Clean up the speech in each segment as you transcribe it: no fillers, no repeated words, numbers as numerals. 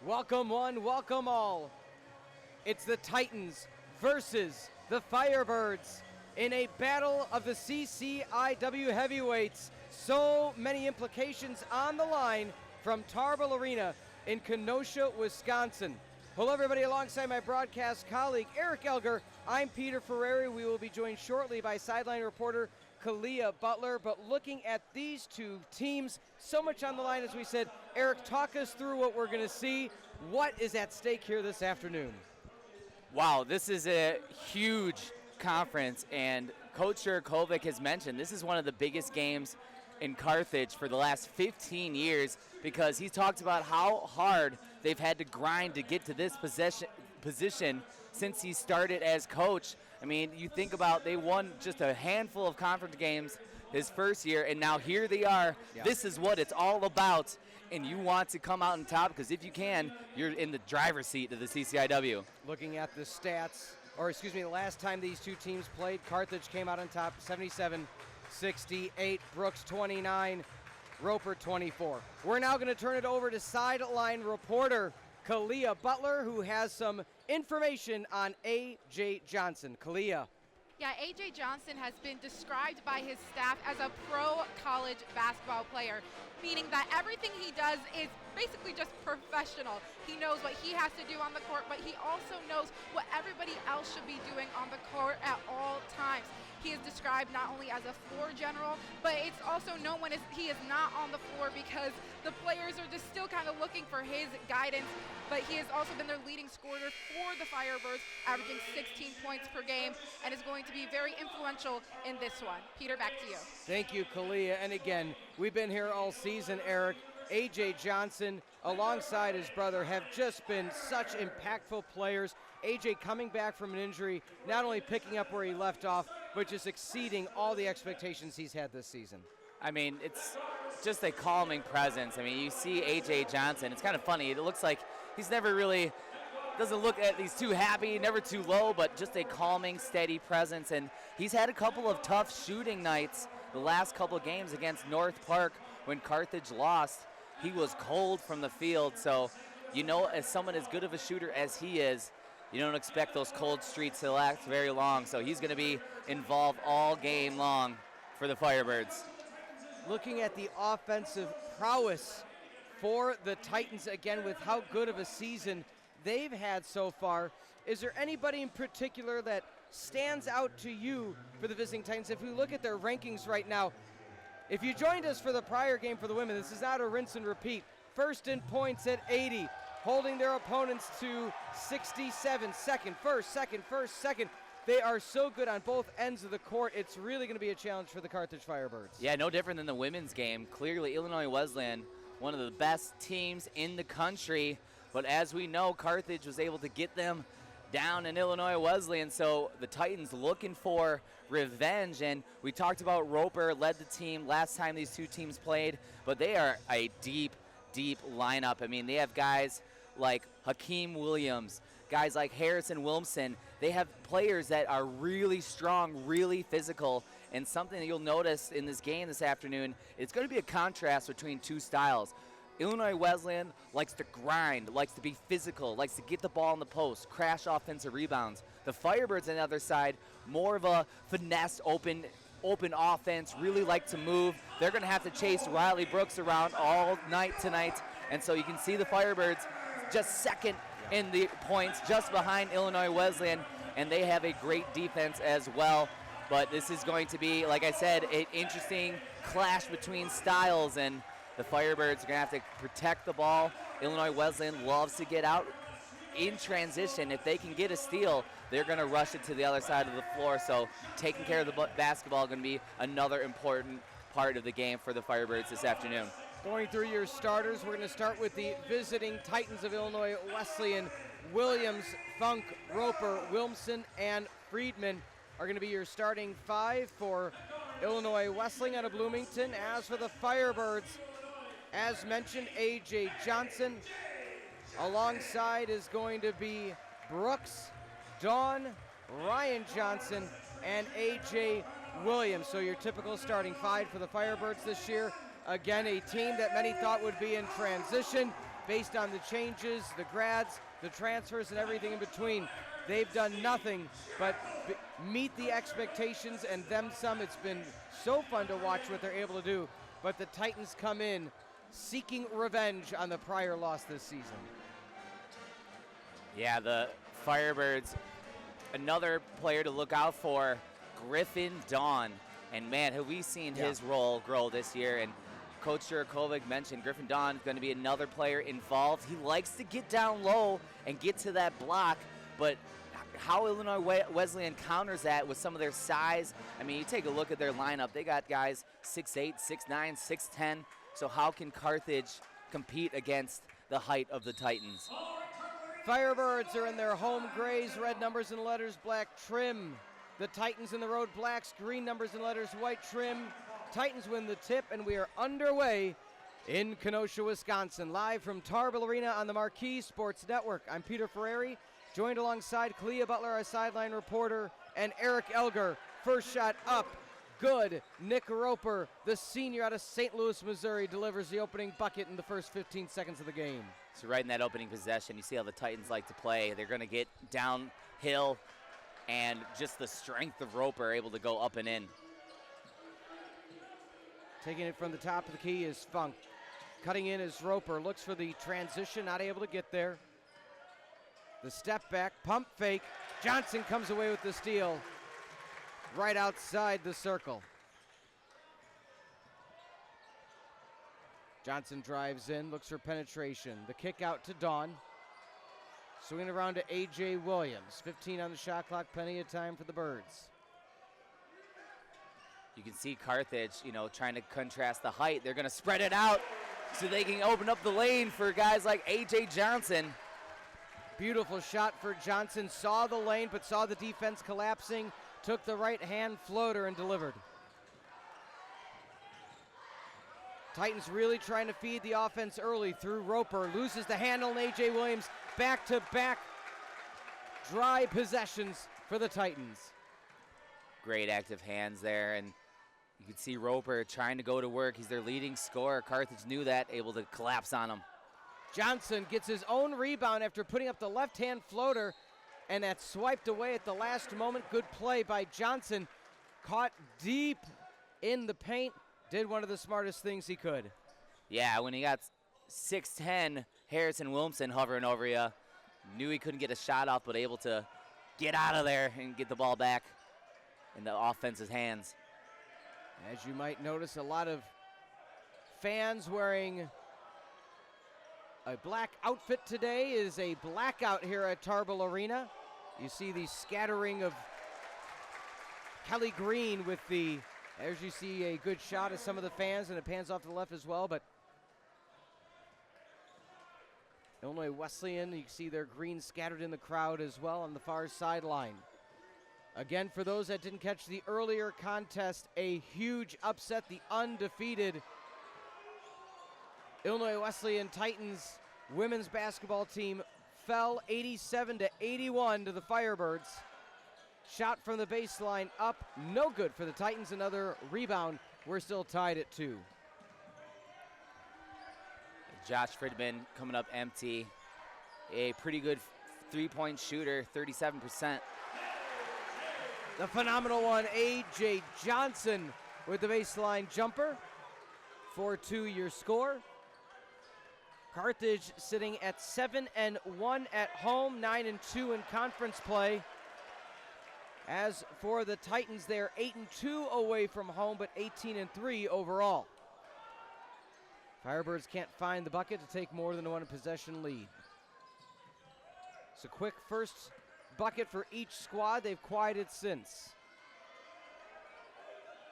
Welcome one, welcome all. It's the Titans versus the Firebirds in a battle of the CCIW heavyweights. So many implications on the line from Tarble Arena in Kenosha, Wisconsin. Hello everybody, alongside my broadcast colleague Eric Elger, I'm Peter Ferreri. We will be joined shortly by sideline reporter Kalia Butler, but looking at these two teams, so much on the line as we said. Eric, talk us through what we're going to see. What is at stake here this afternoon? Wow, this is a huge conference, and Coach Jurkovic has mentioned this is one of the biggest games in Carthage for the last 15 years because he's talked about how hard they've had to grind to get to this position since he started as coach. I mean, you think about they won just a handful of conference games his first year, and now here they are. Yeah. This is what it's all about, and you want to come out on top because if you can, you're in the driver's seat of the CCIW. Looking at the stats, the last time these two teams played, Carthage came out on top 77-68, Brooks 29, Roper 24. We're now going to turn it over to sideline reporter Kalia Butler, who has some information on A.J. Johnson. Kalia. Yeah, A.J. Johnson has been described by his staff as a pro college basketball player, meaning that everything he does is basically just professional. He knows what he has to do on the court, but he also knows what everybody else should be doing on the court at all times. He is described not only as a floor general, but it's also known when he is not on the floor because the players are just still kind of looking for his guidance. But he has also been their leading scorer for the Firebirds, averaging 16 points per game, and is going to be very influential in this one. Peter, back to you. Thank you, Kalia. And again, we've been here all season, Eric. A.J. Johnson, alongside his brother, have just been such impactful players. A.J. coming back from an injury, not only picking up where he left off, but just exceeding all the expectations he's had this season. I mean, it's just a calming presence. I mean, you see A.J. Johnson. It's kind of funny. It looks like he's never really doesn't look at he's too happy, never too low, but just a calming, steady presence. And he's had a couple of tough shooting nights the last couple of games against North Park when Carthage lost. He was cold from the field, so you know, as someone as good of a shooter as he is, you don't expect those cold streaks to last very long. So he's going to be involved all game long for the Firebirds. Looking at the offensive prowess for the Titans, again, with how good of a season they've had so far, is there anybody in particular that stands out to you for the visiting Titans? If we look at their rankings right now, if you joined us for the prior game for the women, this is not a rinse and repeat. First in points at 80, holding their opponents to 67. Second, second. They are so good on both ends of the court. It's really going to be a challenge for the Carthage Firebirds. Yeah, no different than the women's game. Clearly, Illinois Wesleyan, one of the best teams in the country. But as we know, Carthage was able to get them down in Illinois Wesleyan, so the Titans looking for revenge. And we talked about Roper led the team last time these two teams played, but they are a deep lineup. I mean, they have guys like Hakeem Williams, guys like Harrison Wilmson. They have players that are really strong, really physical, and something that you'll notice in this game this afternoon, it's going to be a contrast between two styles. Illinois Wesleyan likes to grind, likes to be physical, likes to get the ball in the post, crash offensive rebounds. The Firebirds on the other side, more of a finesse, open offense, really like to move. They're going to have to chase Riley Brooks around all night tonight. And so you can see the Firebirds just second in the points, just behind Illinois Wesleyan, and they have a great defense as well. But this is going to be, like I said, an interesting clash between styles, and the Firebirds are going to have to protect the ball. Illinois Wesleyan loves to get out in transition. If they can get a steal, they're going to rush it to the other side of the floor. So taking care of the basketball is going to be another important part of the game for the Firebirds this afternoon. Going through your starters, we're going to start with the visiting Titans of Illinois Wesleyan. Williams, Funk, Roper, Wilmson, and Friedman are going to be your starting five for Illinois Wesleyan out of Bloomington. As for the Firebirds, as mentioned, A.J. Johnson. Alongside is going to be Brooks, Dawn, Ryan Johnson, and A.J. Williams. So your typical starting five for the Firebirds this year. Again, a team that many thought would be in transition. based on the changes, the grads, the transfers, and everything in between. They've done nothing but meet the expectations and them some. It's been so fun to watch what they're able to do. But the Titans come in seeking revenge on the prior loss this season. Yeah, the Firebirds, another player to look out for, Griffin Dawn. And man, have we seen his role grow this year. And Coach Jurakovic mentioned Griffin Dawn is going to be another player involved. He likes to get down low and get to that block, but how Illinois Wesleyan counters that with some of their size. I mean, you take a look at their lineup. They got guys 6'8", 6'9", 6'10". So how can Carthage compete against the height of the Titans? Firebirds are in their home grays, red numbers and letters, black trim. The Titans in the road blacks, green numbers and letters, white trim. Titans win the tip, and we are underway in Kenosha, Wisconsin. Live from Tarble Arena on the Marquee Sports Network. I'm Peter Ferreri, joined alongside Kalia, Butler, our sideline reporter, and Eric Elger. First shot up, good. Nick Roper, the senior out of St. Louis, Missouri, delivers the opening bucket in the first 15 seconds of the game. So right in that opening possession, you see how the Titans like to play. They're going to get downhill, and just the strength of Roper able to go up and in. Taking it from the top of the key is Funk. Cutting in is Roper, looks for the transition, not able to get there. The step back, pump fake. Johnson comes away with the steal right outside the circle. Johnson drives in, looks for penetration. The kick out to Dawn. Swinging around to A.J. Williams. 15 on the shot clock, plenty of time for the Birds. You can see Carthage, trying to contrast the height. They're going to spread it out so they can open up the lane for guys like A.J. Johnson. Beautiful shot for Johnson. Saw the lane, but saw the defense collapsing. Took the right-hand floater and delivered. Titans really trying to feed the offense early through Roper. Loses the handle, and A.J. Williams back-to-back dry possessions for the Titans. Great active hands there, and you can see Roper trying to go to work. He's their leading scorer. Carthage knew that, able to collapse on him. Johnson gets his own rebound after putting up the left-hand floater, and that's swiped away at the last moment. Good play by Johnson. Caught deep in the paint. Did one of the smartest things he could. Yeah, when he got 6'10", Harrison Wilmson hovering over you, knew he couldn't get a shot off, but able to get out of there and get the ball back in the offense's hands. As you might notice, a lot of fans wearing a black outfit today. Is a blackout here at Tarble Arena. You see the scattering of Kelly Green with the, as you see, a good shot of some of the fans, and it pans off to the left as well, but Illinois Wesleyan, you can see their green scattered in the crowd as well on the far sideline. Again, for those that didn't catch the earlier contest, a huge upset. The undefeated Illinois Wesleyan Titans women's basketball team fell 87-81 to the Firebirds. Shot from the baseline up, no good for the Titans. Another rebound. We're still tied at 2. Josh Fridman coming up empty. A pretty good three-point shooter, 37%. The phenomenal one, A.J. Johnson with the baseline jumper. 4-2 your score. Carthage sitting at 7-1 at home, 9-2 in conference play. As for the Titans, they're 8-2 away from home, but 18-3 overall. Firebirds can't find the bucket to take more than a one-possession lead. It's a quick first bucket for each squad. They've quieted since.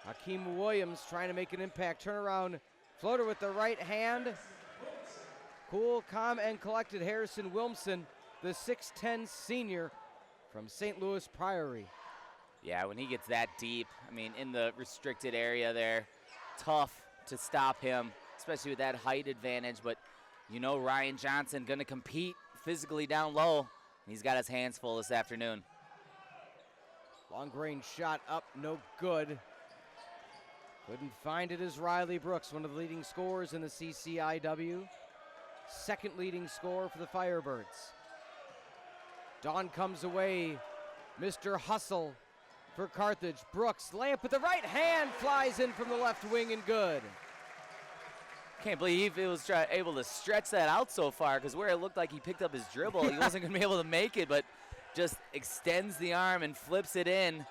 Hakeem Williams trying to make an impact. Turnaround floater with the right hand. Cool, calm, and collected Harrison Wilmson, the 6'10 senior from St. Louis Priory. Yeah, when he gets that deep, I mean, in the restricted area there, tough to stop him, especially with that height advantage. But Ryan Johnson going to compete physically down low. He's got his hands full this afternoon. Long range shot up, no good. Couldn't find it as Riley Brooks, one of the leading scorers in the CCIW. second leading scorer for the Firebirds. Dawn comes away. Mr. Hustle for Carthage. Brooks, layup with the right hand, flies in from the left wing and good. Can't believe he was able to stretch that out so far, because where it looked like he picked up his dribble, he wasn't going to be able to make it, but just extends the arm and flips it in.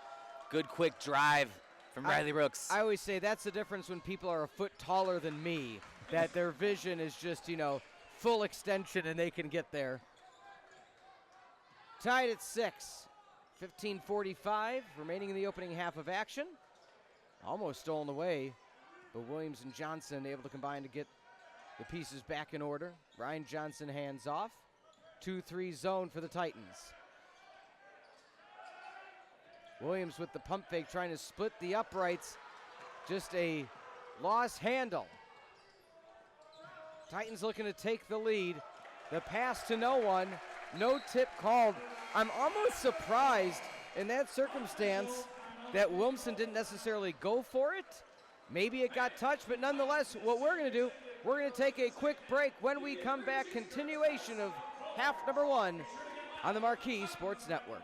Good quick drive from Riley Brooks. I always say that's the difference when people are a foot taller than me, that their vision is just, full extension and they can get there. Tied at 6. 15:45 remaining in the opening half of action. Almost stolen away, but Williams and Johnson able to combine to get the pieces back in order. Ryan Johnson hands off. 2-3 zone for the Titans. Williams with the pump fake trying to split the uprights. Just a lost handle. Titans looking to take the lead. The pass to no one. No tip called. I'm almost surprised in that circumstance that Williamson didn't necessarily go for it. Maybe it got touched, but nonetheless, what we're going to do, we're going to take a quick break. When we come back, continuation of half number 1 on the Marquee Sports Network.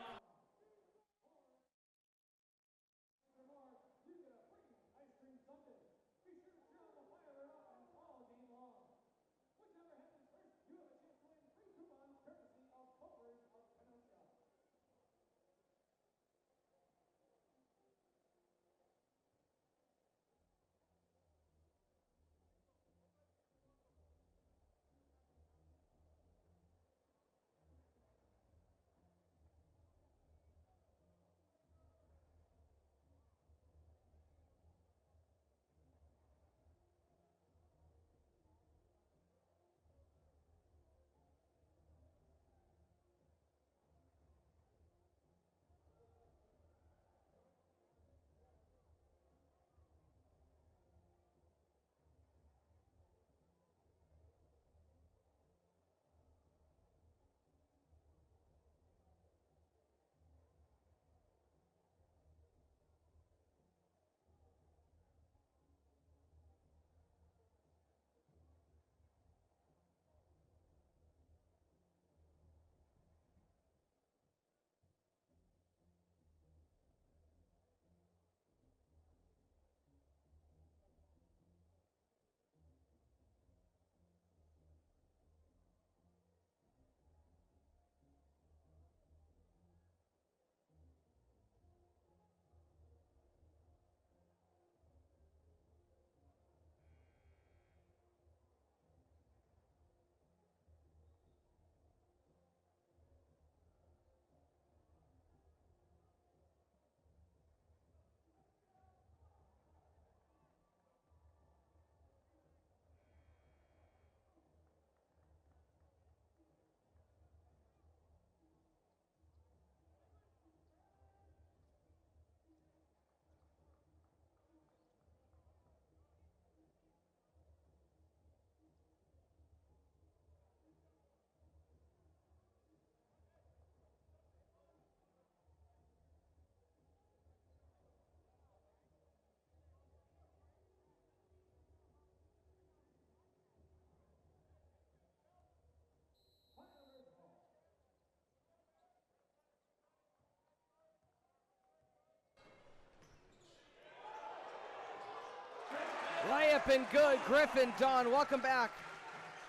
Layup and good. Griffin, Dawn, welcome back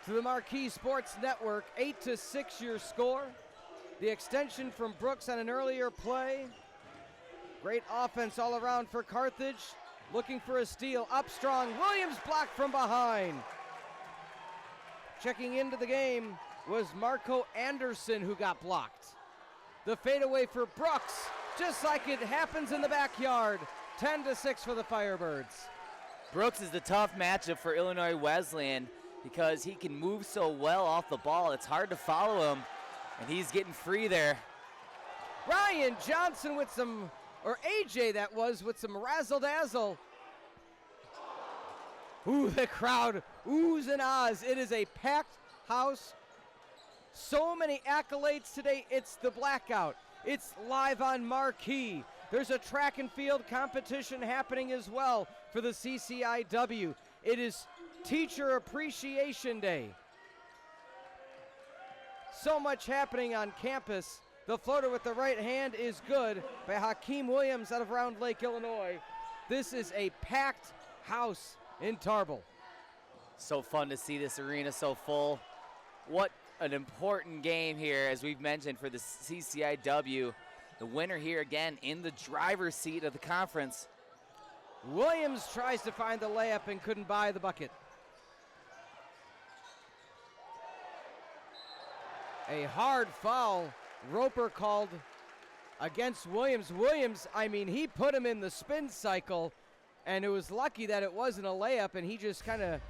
to the Marquee Sports Network. 8-6 your score. The extension from Brooks on an earlier play. Great offense all around for Carthage. Looking for a steal. Up strong. Williams blocked from behind. Checking into the game was Marco Anderson, who got blocked. The fadeaway for Brooks, just like it happens in the backyard. 10-6 for the Firebirds. Brooks is the tough matchup for Illinois Wesleyan because he can move so well off the ball. It's hard to follow him, and he's getting free there. Ryan Johnson with some, or AJ that was, with some razzle-dazzle. Ooh, the crowd oohs and ahs. It is a packed house. So many accolades today. It's the blackout. It's live on Marquee. There's a track and field competition happening as well for the CCIW. It is Teacher Appreciation Day. so much happening on campus. The floater with the right hand is good by Hakeem Williams out of Round Lake, Illinois. This is a packed house in Tarble. So fun to see this arena so full. What an important game here, as we've mentioned, for the CCIW. The winner here again in the driver's seat of the conference. Williams tries to find the layup and couldn't buy the bucket. A hard foul. Roper called against Williams. Williams, I mean, he put him in the spin cycle, and it was lucky that it wasn't a layup, and he just kind of,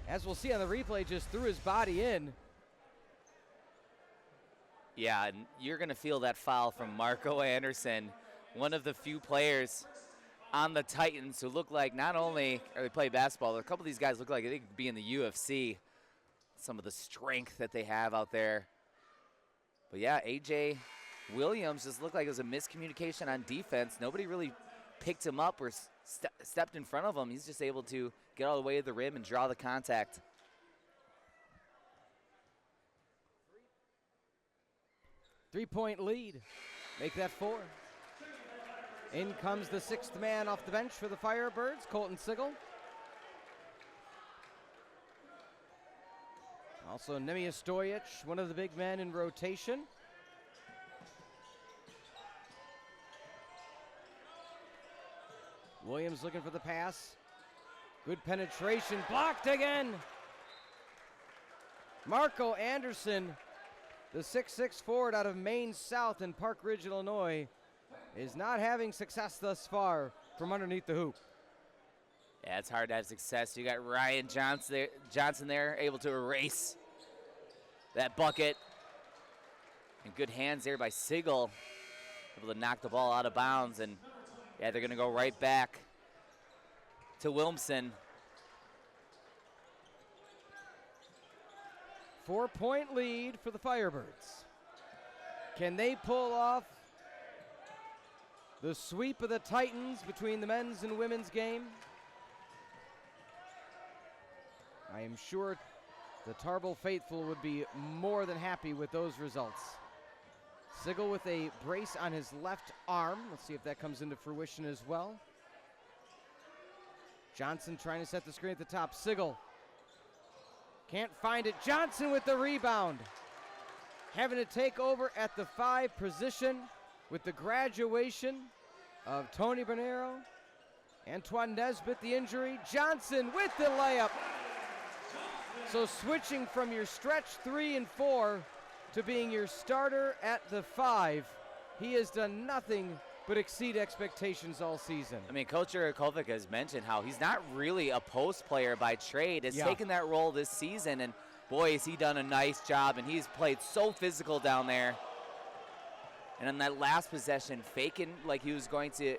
as we'll see on the replay, just threw his body in. Yeah, and you're going to feel that foul from Marco Anderson, one of the few players on the Titans who look like not only are they play basketball, but a couple of these guys look like they could be in the UFC. Some of the strength that they have out there. But yeah, A.J. Williams just looked like it was a miscommunication on defense. Nobody really picked him up or stepped in front of him. He's just able to get all the way to the rim and draw the contact. Three-point lead. Make that 4. In comes the 6th man off the bench for the Firebirds, Colton Sigel. Also, Nemanja Stojic, one of the big men in rotation. Williams looking for the pass. Good penetration, blocked again. Marco Anderson, the 6'6" forward out of Maine South in Park Ridge, Illinois, is not having success thus far from underneath the hoop. Yeah, it's hard to have success. You got Ryan Johnson there, able to erase that bucket. And good hands there by Sigel, able to knock the ball out of bounds. And yeah, they're going to go right back to Wilmson. 4-point lead for the Firebirds. Can they pull off the sweep of the Titans between the men's and women's game? I am sure the Tarble faithful would be more than happy with those results. Sigel with a brace on his left arm. Let's see if that comes into fruition as well. Johnson trying to set the screen at the top. Sigel can't find it. Johnson with the rebound. Having to take over at the 5 position with the graduation of Tony Bernero. Antoine Nesbitt, the injury. Johnson with the layup. So switching from your stretch 3 and 4 to being your starter at the 5, he has done nothing but exceed expectations all season. I mean, Coach Urakovic has mentioned how he's not really a post player by trade. Has taken that role this season, and boy, has he done a nice job, and he's played so physical down there. And on that last possession, faking like he was going to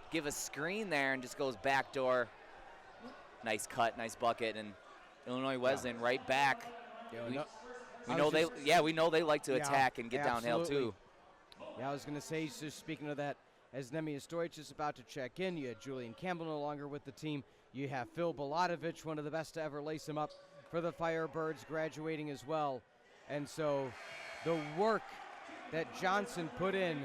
give a screen there and just goes backdoor. Nice cut, nice bucket, and Illinois Wesleyan right back. We know they like to attack and get downhill too. Yeah, I was going to say, just speaking of that, as Nemanja Stojic is about to check in, you had Julian Campbell no longer with the team. You have Phil Balatovich, one of the best to ever lace him up for the Firebirds, graduating as well. And so the work that Johnson put in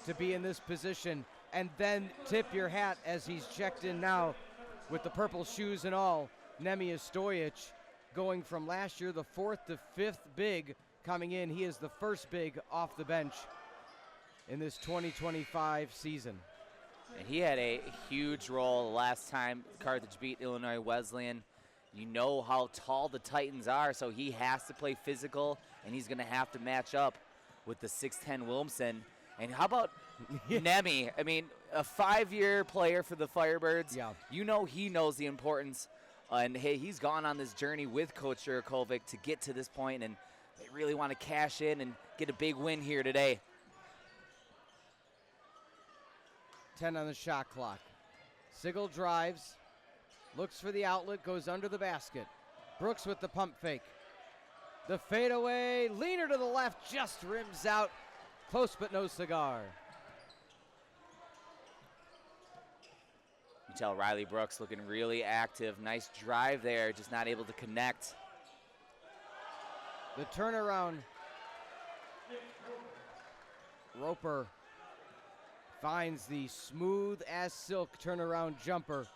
to be in this position, and then tip your hat as he's checked in now with the purple shoes and all. Nemanja Stojic going from last year, the 4th to 5th big coming in. He is the first big off the bench in this 2025 season. And he had a huge role last time Carthage beat Illinois Wesleyan. You know how tall the Titans are, so he has to play physical, and he's going to have to match up with the 6'10 Wilmson. And how about Nemi? I mean, a 5-year player for the Firebirds. Yeah. You know he knows the importance, and hey, he's gone on this journey with Coach Urakovic to get to this point, and they really want to cash in and get a big win here today. 10 on the shot clock. Sigel drives, looks for the outlet, goes under the basket. Brooks with the pump fake. The fadeaway, leaner to the left, just rims out. Close but no cigar. You tell Riley Brooks looking really active. Nice drive there, just not able to connect. The turnaround. Roper finds the smooth as silk turnaround jumper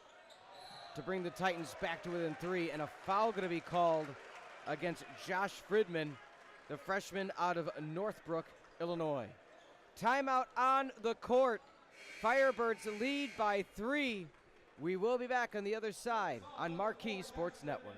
to bring the Titans back to within 3, and a foul going to be called against Josh Fridman, the freshman out of Northbrook, Illinois. Timeout on the court. Firebirds lead by 3. We will be back on the other side on Marquee Sports Network.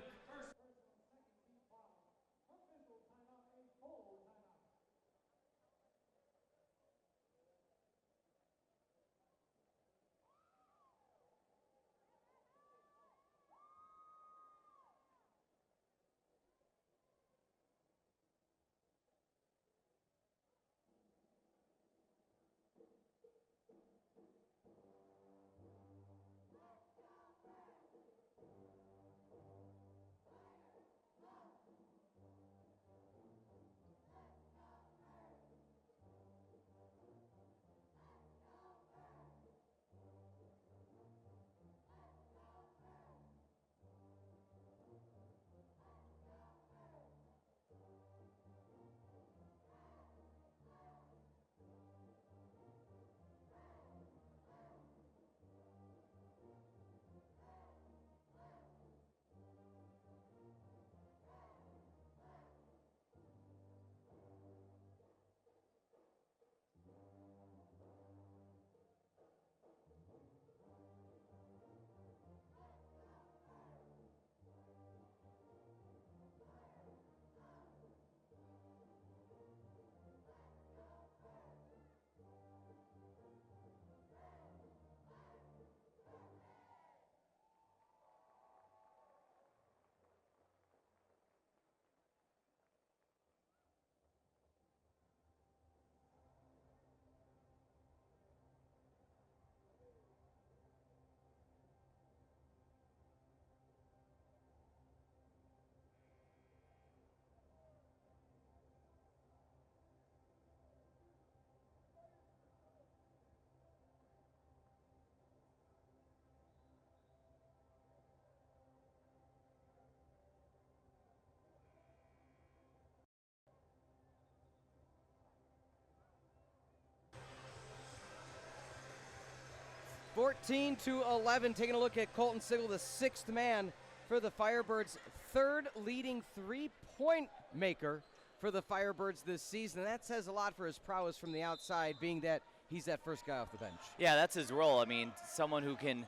Fourteen to 11, taking a look at Colton Sigel, the 6th man for the Firebirds, 3rd leading three-point maker for the Firebirds this season. And that says a lot for his prowess from the outside, being that he's that first guy off the bench. Yeah, that's his role. I mean, someone who can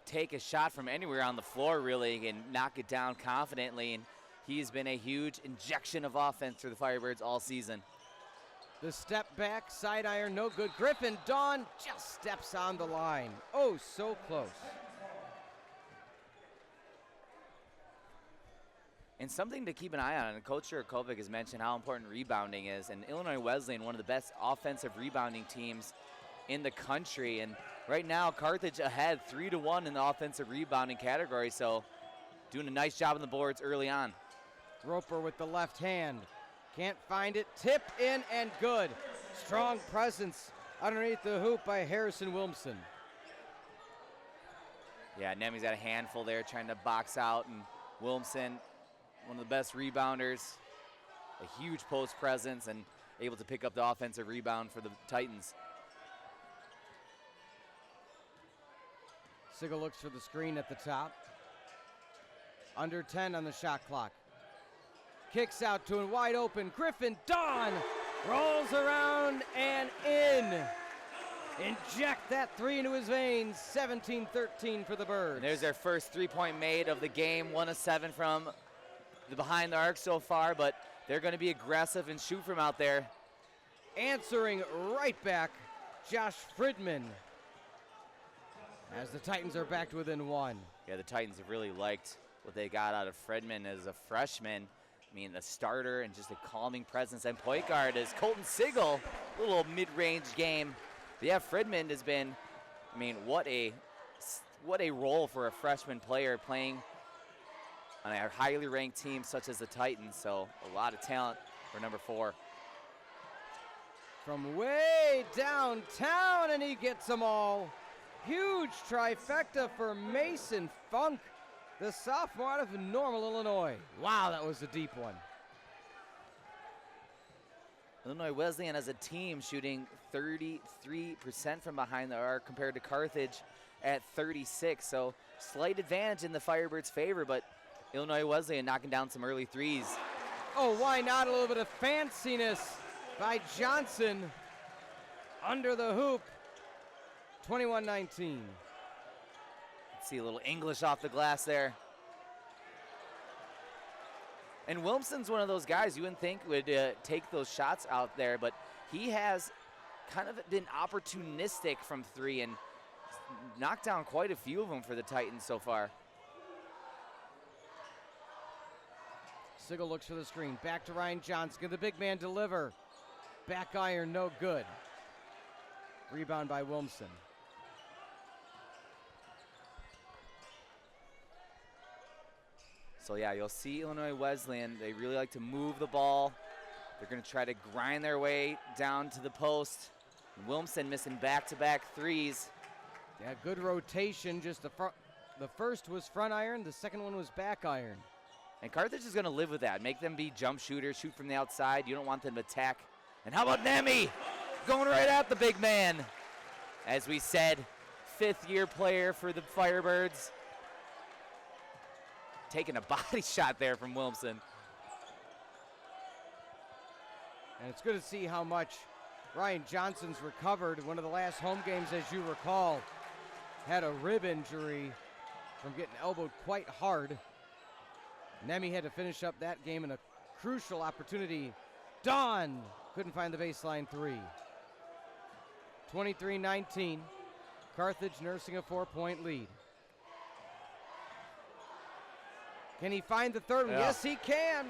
take a shot from anywhere on the floor, really, and knock it down confidently. And he's been a huge injection of offense for the Firebirds all season. The step back, side iron, no good. Griffin Dawn just steps on the line. Oh, so close. And something to keep an eye on, and Coach Jurkovic has mentioned how important rebounding is, and Illinois Wesleyan, one of the best offensive rebounding teams in the country, and right now Carthage ahead 3-1 in the offensive rebounding category, so doing a nice job on the boards early on. Roper with the left hand. Can't find it. Tip in and good. Strong presence underneath the hoop by Harrison Wilmson. Yeah, Nemi's got a handful there trying to box out, and Wilmson, one of the best rebounders, a huge post presence and able to pick up the offensive rebound for the Titans. Sigel looks for the screen at the top. Under 10 on the shot clock. Kicks out to a wide open. Griffin Dawn rolls around and in. Inject that 3 into his veins. 17-13 for the Birds. And there's their first 3-point made of the game. 1 of 7 from the behind the arc so far, but they're going to be aggressive and shoot from out there. Answering right back, Josh Fridman. As the Titans are back to within 1. Yeah, the Titans have really liked what they got out of Fridman as a freshman. I mean, the starter and just a calming presence. And point guard is Colton Sigel, a little mid-range game. But yeah, Fridman has been, I mean, what a role for a freshman player playing on a highly ranked team such as the Titans. So a lot of talent for number 4. From way downtown, and he gets them all. Huge trifecta for Mason Funk, the sophomore out of Normal, Illinois. Wow, that was a deep one. Illinois Wesleyan as a team shooting 33% from behind the arc compared to Carthage at 36. So slight advantage in the Firebirds' favor, but Illinois Wesleyan knocking down some early threes. Oh, why not? A little bit of fanciness by Johnson under the hoop. 21-19. See a little English off the glass there. And Wilmson's one of those guys you wouldn't think would take those shots out there, but he has kind of been opportunistic from three and knocked down quite a few of them for the Titans so far. Sigel looks for the screen. Back to Ryan Johnson. Can the big man deliver? Back iron, no good. Rebound by Wilmson. So yeah, you'll see Illinois Wesleyan, they really like to move the ball. They're gonna try to grind their way down to the post. Wilmson missing back-to-back threes. Yeah, good rotation. Just the first was front iron, the second one was back iron. And Carthage is gonna live with that. Make them be jump shooters, shoot from the outside. You don't want them to attack. And how about Nemi? Going right at the big man. As we said, fifth-year player for the Firebirds. Taking a body shot there from Wilmson. And it's good to see how much Ryan Johnson's recovered. One of the last home games, as you recall, had a rib injury from getting elbowed quite hard. Nemi had to finish up that game in a crucial opportunity. Don couldn't find the baseline three. 23-19. Carthage nursing a 4-point lead. Can he find the third one? Yeah. Yes, he can.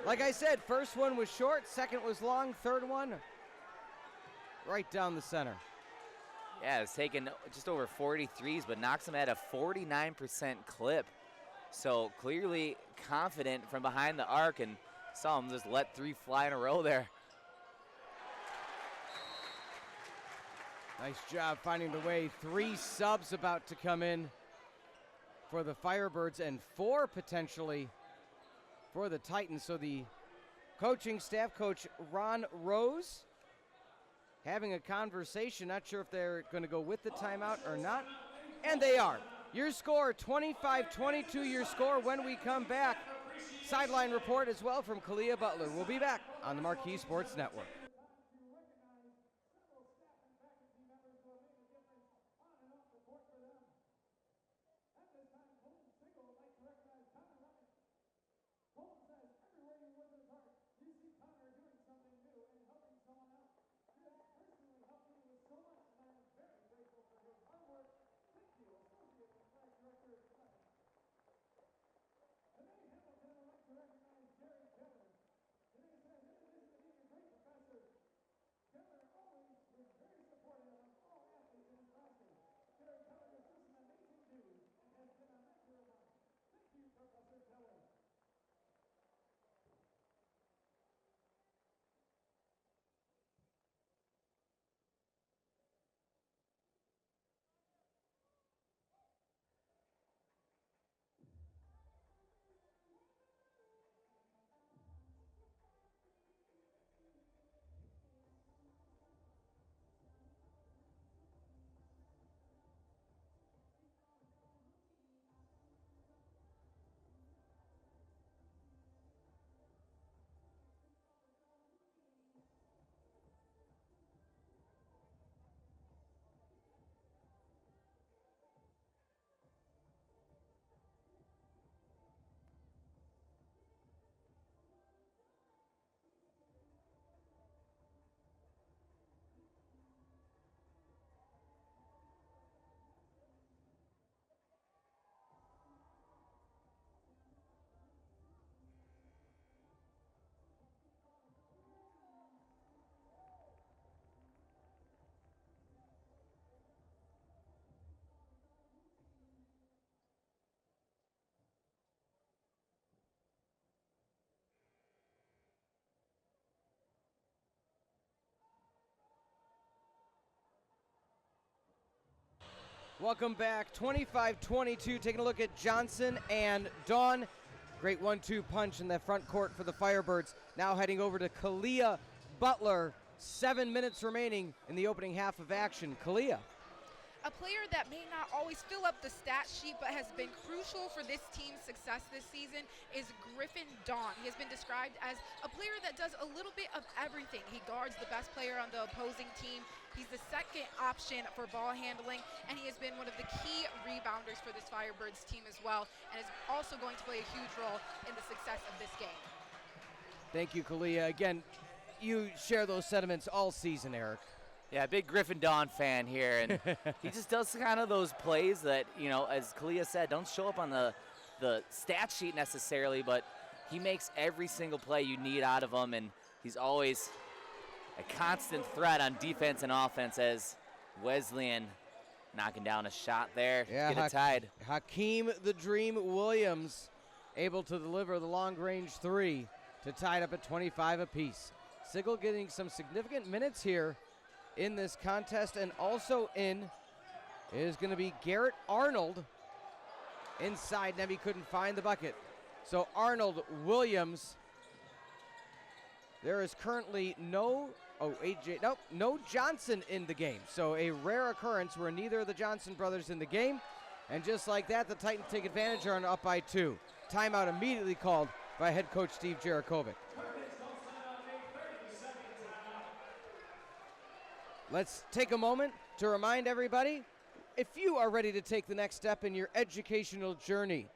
Like I said, first one was short, second was long, third one right down the center. Yeah, it's taken just over 40 threes, but knocks them at a 49% clip. So clearly confident from behind the arc, and saw him just let three fly in a row there. Nice job finding the way. 3 subs about to come in for the Firebirds and 4 potentially for the Titans. So the coaching staff, Coach Ron Rose, having a conversation. Not sure if they're going to go with the timeout or not. And they are. Your score, 25-22 your score when we come back. Sideline report as well from Kalia Butler. We'll be back on the Marquee Sports Network. Welcome back, 25-22, taking a look at Johnson and Dawn. Great 1-2 punch in the front court for the Firebirds. Now heading over to Kalia Butler. 7 minutes remaining in the opening half of action. Kalia. A player that may not always fill up the stat sheet but has been crucial for this team's success this season is Griffin Dawn. He has been described as a player that does a little bit of everything. He guards the best player on the opposing team. He's the second option for ball handling, and he has been one of the key rebounders for this Firebirds team as well, and is also going to play a huge role in the success of this game. Thank you, Kalia. Again, you share those sentiments all season, Eric. Yeah, big Griffin Dawn fan here, and he just does kind of those plays that, you know, as Kalia said, don't show up on the stat sheet necessarily, but he makes every single play you need out of him, and he's always a constant threat on defense and offense as Wesleyan knocking down a shot there. Yeah, get it tied. Hakeem the Dream Williams able to deliver the long-range three to tie it up at 25 apiece. Sigel getting some significant minutes here in this contest, and also in is going to be Garrett Arnold. Inside, Nemi couldn't find the bucket. So Arnold, Williams. There is currently no Johnson in the game. So a rare occurrence where neither of the Johnson brothers in the game. And just like that, the Titans take advantage, are up by 2. Timeout immediately called by head coach Steve Jarakovic. Let's take a moment to remind everybody, if you are ready to take the next step in your educational journey,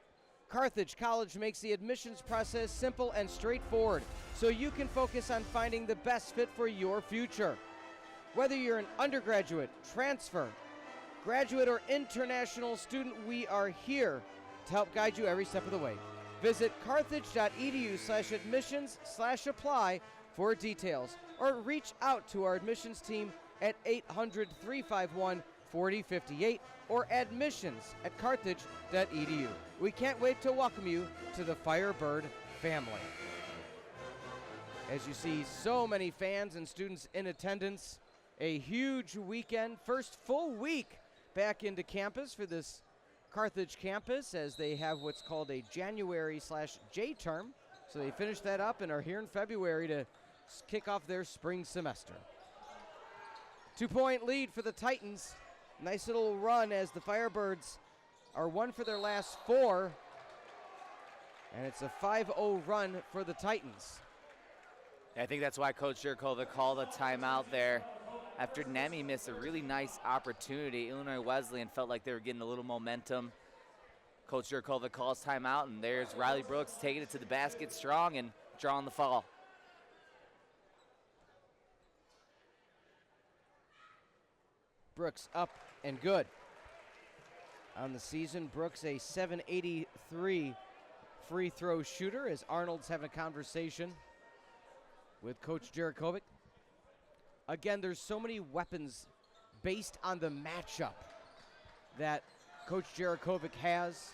Carthage College makes the admissions process simple and straightforward so you can focus on finding the best fit for your future. Whether you're an undergraduate, transfer, graduate, or international student, we are here to help guide you every step of the way. Visit carthage.edu/admissions/apply for details, or reach out to our admissions team at 800-351-4058 or admissions@carthage.edu. We can't wait to welcome you to the Firebird family. As you see, so many fans and students in attendance. A huge weekend, first full week back into campus for this Carthage campus, as they have what's called a January/J term. So they finished that up and are here in February to kick off their spring semester. 2-point lead for the Titans. Nice little run as the Firebirds are 1 for their last 4. And it's a 5-0 run for the Titans. I think that's why Coach Jurkova called a timeout there. After Nemi missed a really nice opportunity, Illinois Wesleyan felt like they were getting a little momentum. Coach Jurkova calls timeout, and there's Riley Brooks taking it to the basket strong and drawing the foul. Brooks up and good. On the season, Brooks a .783 free throw shooter, as Arnold's having a conversation with Coach Jarakovic. Again, there's so many weapons based on the matchup that Coach Jarakovic has.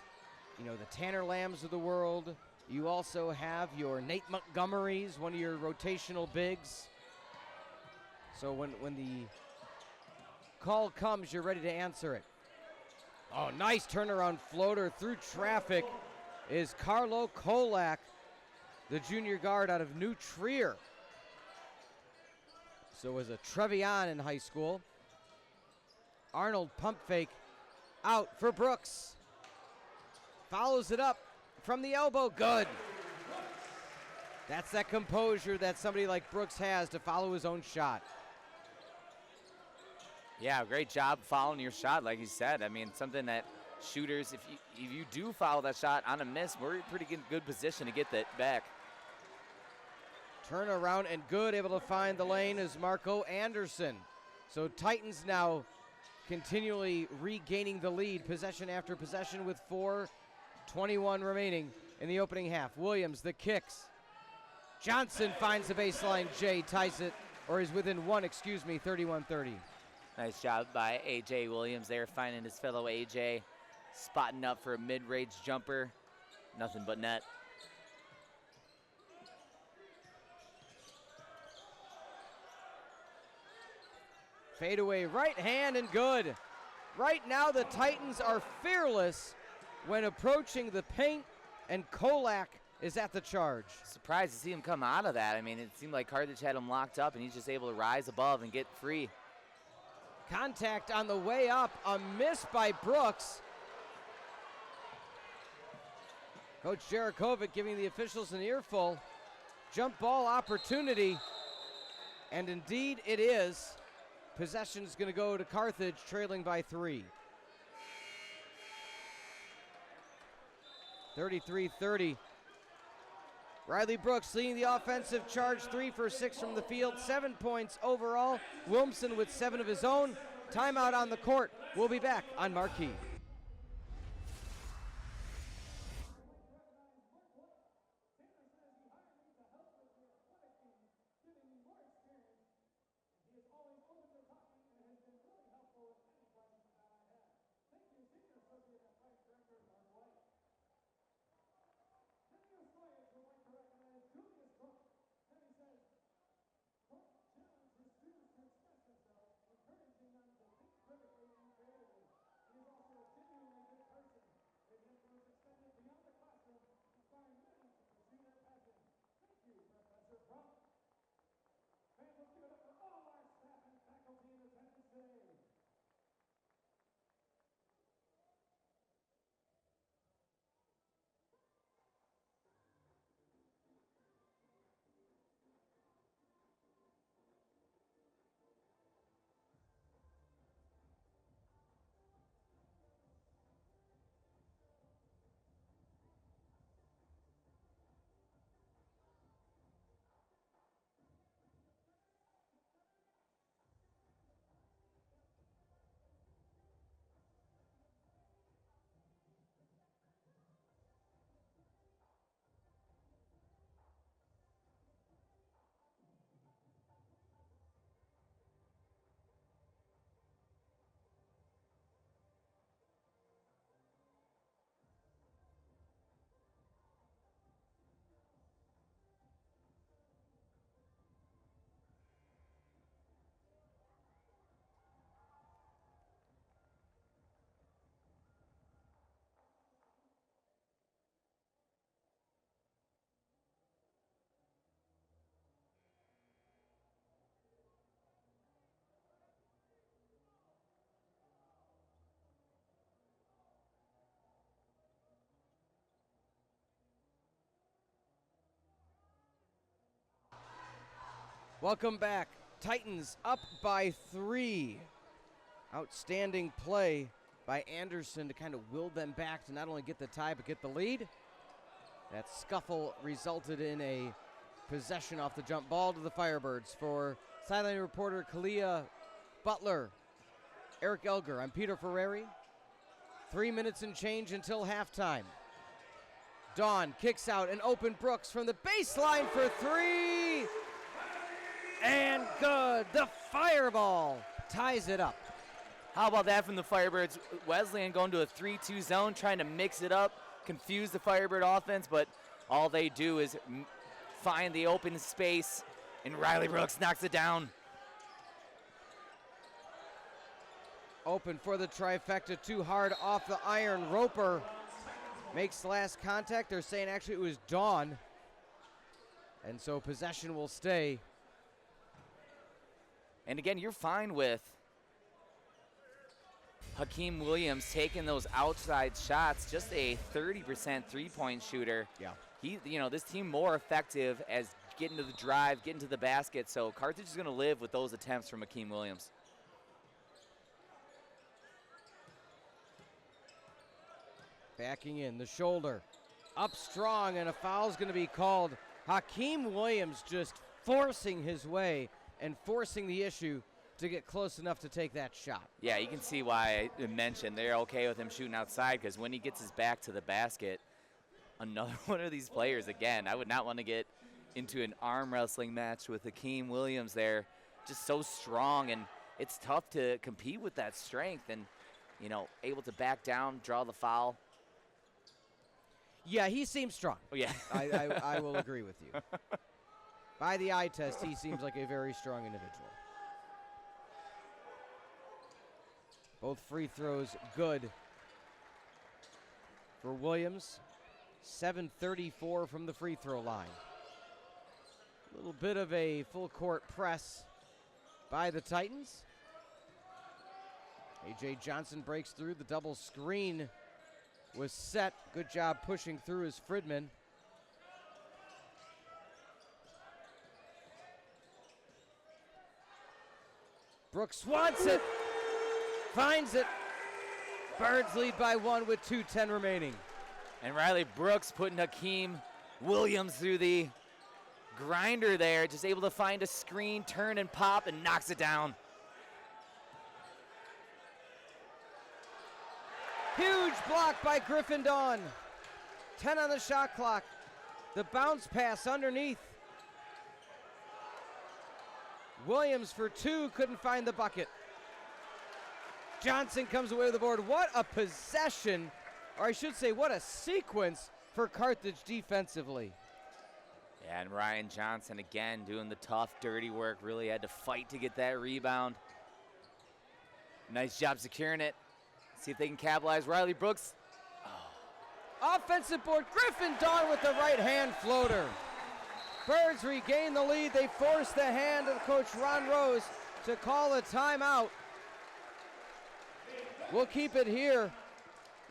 You know, the Tanner Lambs of the world. You also have your Nate Montgomerys, one of your rotational bigs. So when the call comes, you're ready to answer it. Oh, nice turnaround floater through traffic is Carlo Kolak, the junior guard out of New Trier. So was a Trevian in high school. Arnold pump fake out for Brooks. Follows it up from the elbow. Good. That's that composure that somebody like Brooks has to follow his own shot. Yeah, great job following your shot, like you said. I mean, something that shooters, if you do follow that shot on a miss, we're in pretty good position to get that back. Turn around and good, able to find the lane is Marco Anderson. So Titans now continually regaining the lead, possession after possession with 4:21 remaining in the opening half. Williams, the kicks. Johnson finds the baseline. Jay ties it, or is within 31-30. Nice job by A.J. Williams there, finding his fellow A.J., spotting up for a mid-range jumper. Nothing but net. Fadeaway right hand and good. Right now the Titans are fearless when approaching the paint. and Kolak is at the charge. Surprised to see him come out of that. I mean, it seemed like Carthage had him locked up, and he's just able to rise above and get free. Contact on the way up, a miss by Brooks. Coach Jarakovic giving the officials an earful. Jump ball opportunity, and indeed it is. Possession is going to go to Carthage, trailing by 3. 33-30. Riley Brooks leading the offensive charge, 3 for 6 from the field, 7 points overall. Wilmson with 7 of his own. Timeout on the court. We'll be back on Marquee. Welcome back. Titans up by 3. Outstanding play by Anderson to kind of will them back to not only get the tie but get the lead. That scuffle resulted in a possession off the jump ball to the Firebirds. For sideline reporter Kalia, Butler, Eric Elger, I'm Peter Ferreri. 3 minutes and change until halftime. Dawn kicks out an open Brooks from the baseline for 3. And good. The fireball ties it up. How about that from the Firebirds? Wesleyan going to a 3-2 zone, trying to mix it up, confuse the Firebird offense, but all they do is find the open space, and Riley Brooks knocks it down. Open for the trifecta, too hard off the iron. Roper makes last contact. They're saying actually it was Dawn. And so possession will stay. And again, you're fine with Hakeem Williams taking those outside shots, just a 30% three-point shooter. Yeah. This team more effective as getting to the drive, getting to the basket, so Carthage is going to live with those attempts from Hakeem Williams. Backing in, the shoulder. Up strong, and a foul's going to be called. Hakeem Williams just forcing his way and forcing the issue to get close enough to take that shot. Yeah, you can see why I mentioned they're okay with him shooting outside, because when he gets his back to the basket, another one of these players, again, I would not want to get into an arm wrestling match with Hakeem Williams there. Just so strong, and it's tough to compete with that strength and, able to back down, draw the foul. Yeah, he seems strong. Oh, yeah. I will agree with you. By the eye test, he seems like a very strong individual. Both free throws good for Williams. 7:34 from the free throw line. A little bit of a full court press by the Titans. A.J. Johnson breaks through. The double screen was set. Good job pushing through as Fridman. Brooks wants it. Finds it. Birds lead by 1 with 2:10 remaining. And Riley Brooks putting Hakeem Williams through the grinder there, just able to find a screen, turn and pop, and knocks it down. Huge block by Griffin Dawn. 10 on the shot clock. The bounce pass underneath. Williams for 2, couldn't find the bucket. Johnson comes away with the board. What a possession, or I should say, what a sequence for Carthage defensively. Yeah, and Ryan Johnson again doing the tough, dirty work. Really had to fight to get that rebound. Nice job securing it. See if they can capitalize. Riley Brooks. Offensive board, Griffin Dawn with the right hand floater. Birds regain the lead. They force the hand of Coach Ron Rose to call a timeout. We'll keep it here.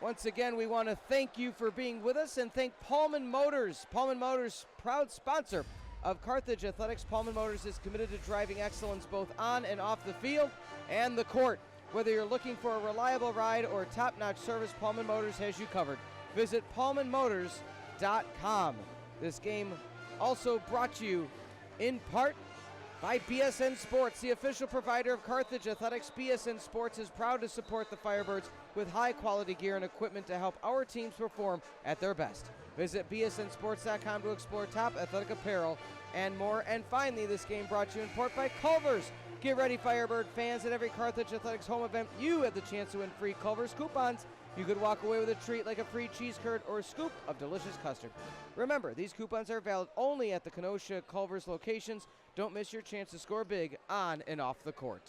Once again, we want to thank you for being with us and thank Pullman Motors. Pullman Motors, proud sponsor of Carthage Athletics. Pullman Motors is committed to driving excellence both on and off the field and the court. Whether you're looking for a reliable ride or top-notch service, Pullman Motors has you covered. Visit pullmanmotors.com. This game also brought to you in part by BSN Sports, the official provider of Carthage Athletics. BSN Sports is proud to support the Firebirds with high-quality gear and equipment to help our teams perform at their best. Visit bsnsports.com to explore top athletic apparel and more. And finally, this game brought to you in part by Culver's. Get ready, Firebird fans. At every Carthage Athletics home event, you have the chance to win free Culver's coupons. You could walk away with a treat like a free cheese curd or a scoop of delicious custard. Remember, these coupons are valid only at the Kenosha Culver's locations. Don't miss your chance to score big on and off the court.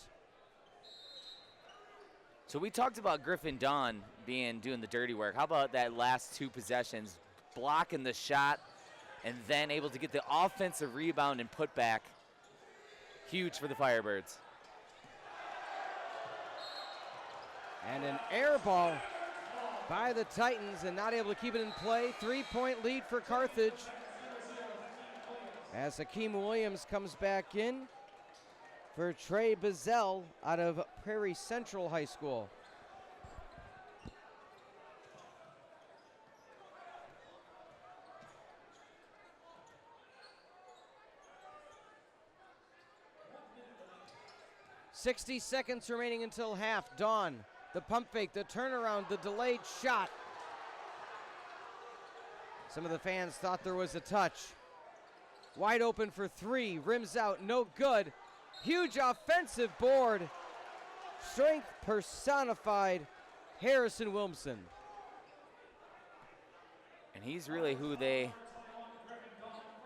So we talked about Griffin Dawn doing the dirty work. How about that last 2 possessions, blocking the shot and then able to get the offensive rebound and put back. Huge for the Firebirds. And an air ball by the Titans and not able to keep it in play. 3-point lead for Carthage as Hakeem Williams comes back in for Trey Bazell out of Prairie Central High School. .60 seconds remaining until half. Dawn, the pump fake, the turnaround, the delayed shot. Some of the fans thought there was a touch. Wide open for 3, rims out, no good. Huge offensive board. Strength personified, Harrison Wilmson. And he's really who they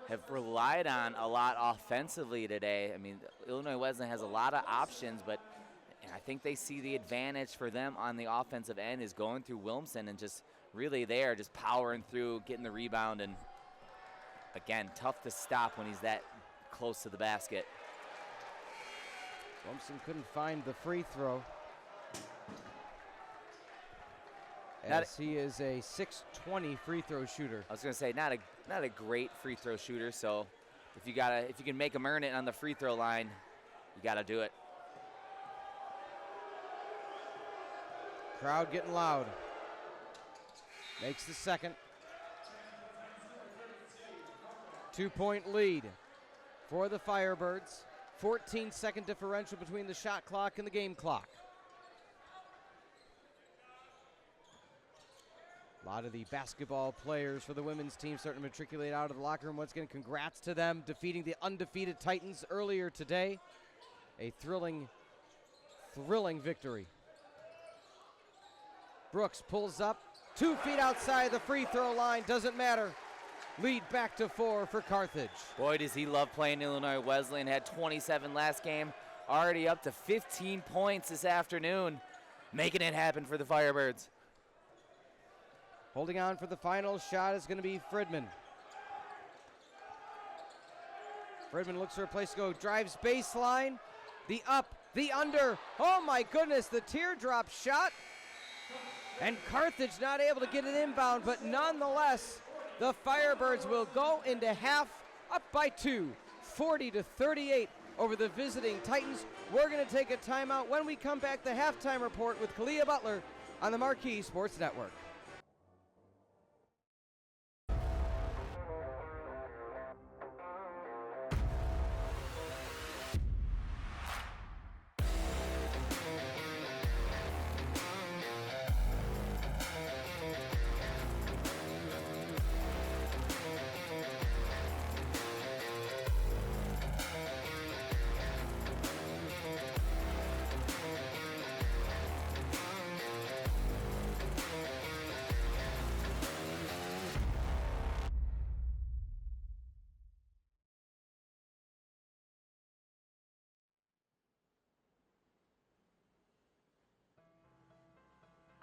have relied on a lot offensively today. I mean, Illinois Wesleyan has a lot of options, but I think they see the advantage for them on the offensive end is going through Wilmson and just really there, just powering through, getting the rebound, and again, tough to stop when he's that close to the basket. Wilmson couldn't find the free throw. He is a .620 free throw shooter. I was going to say not a great free throw shooter, so if you can make him earn it on the free throw line, you got to do it. Crowd getting loud. Makes the second. 2-point lead for the Firebirds. 14-second differential between the shot clock and the game clock. A lot of the basketball players for the women's team starting to matriculate out of the locker room. Once again, congrats to them defeating the undefeated Titans earlier today. A thrilling victory. Brooks pulls up, 2 feet outside the free throw line, doesn't matter. Lead back to 4 for Carthage. Boy, does he love playing Illinois Wesleyan. Had 27 last game, already up to 15 points this afternoon, making it happen for the Firebirds. Holding on for the final shot is going to be Fridman. Fridman looks for a place to go, drives baseline, the up, the under. Oh my goodness, the teardrop shot. And Carthage not able to get it inbound, but nonetheless, the Firebirds will go into half up by 2, 40-38 over the visiting Titans. We're going to take a timeout. When we come back, the halftime report with Kalia Butler on the Marquee Sports Network.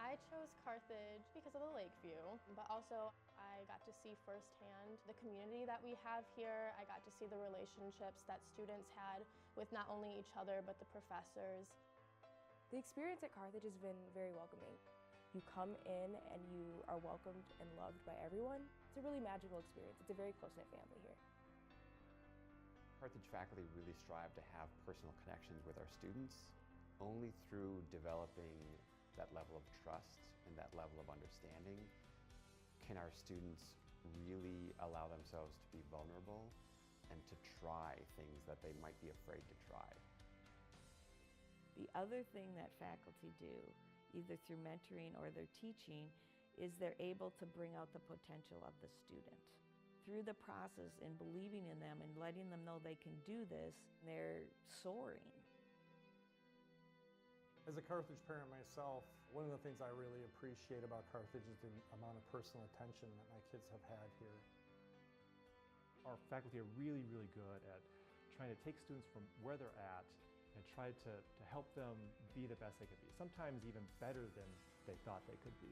I chose Carthage because of the lake view, but also I got to see firsthand the community that we have here. I got to see the relationships that students had with not only each other, but the professors. The experience at Carthage has been very welcoming. You come in and you are welcomed and loved by everyone. It's a really magical experience. It's a very close-knit family here. Carthage faculty really strive to have personal connections with our students. Only through developing that level of trust and that level of understanding can our students really allow themselves to be vulnerable and to try things that they might be afraid to try. The other thing that faculty do, either through mentoring or their teaching, is they're able to bring out the potential of the student. Through the process and believing in them and letting them know they can do this, they're soaring. As a Carthage parent myself, one of the things I really appreciate about Carthage is the amount of personal attention that my kids have had here. Our faculty are really, really good at trying to take students from where they're at and try to help them be the best they could be, sometimes even better than they thought they could be.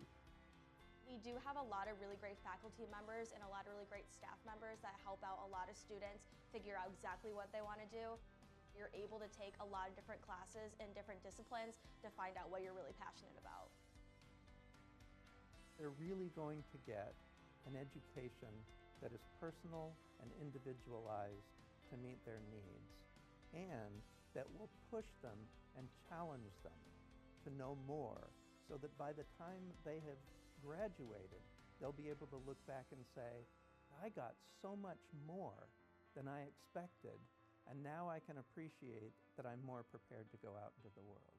We do have a lot of really great faculty members and a lot of really great staff members that help out a lot of students figure out exactly what they want to do. You're able to take a lot of different classes in different disciplines to find out what you're really passionate about. They're really going to get an education that is personal and individualized to meet their needs, and that will push them and challenge them to know more, so that by the time they have graduated, they'll be able to look back and say, I got so much more than I expected, and now I can appreciate that I'm more prepared to go out into the world.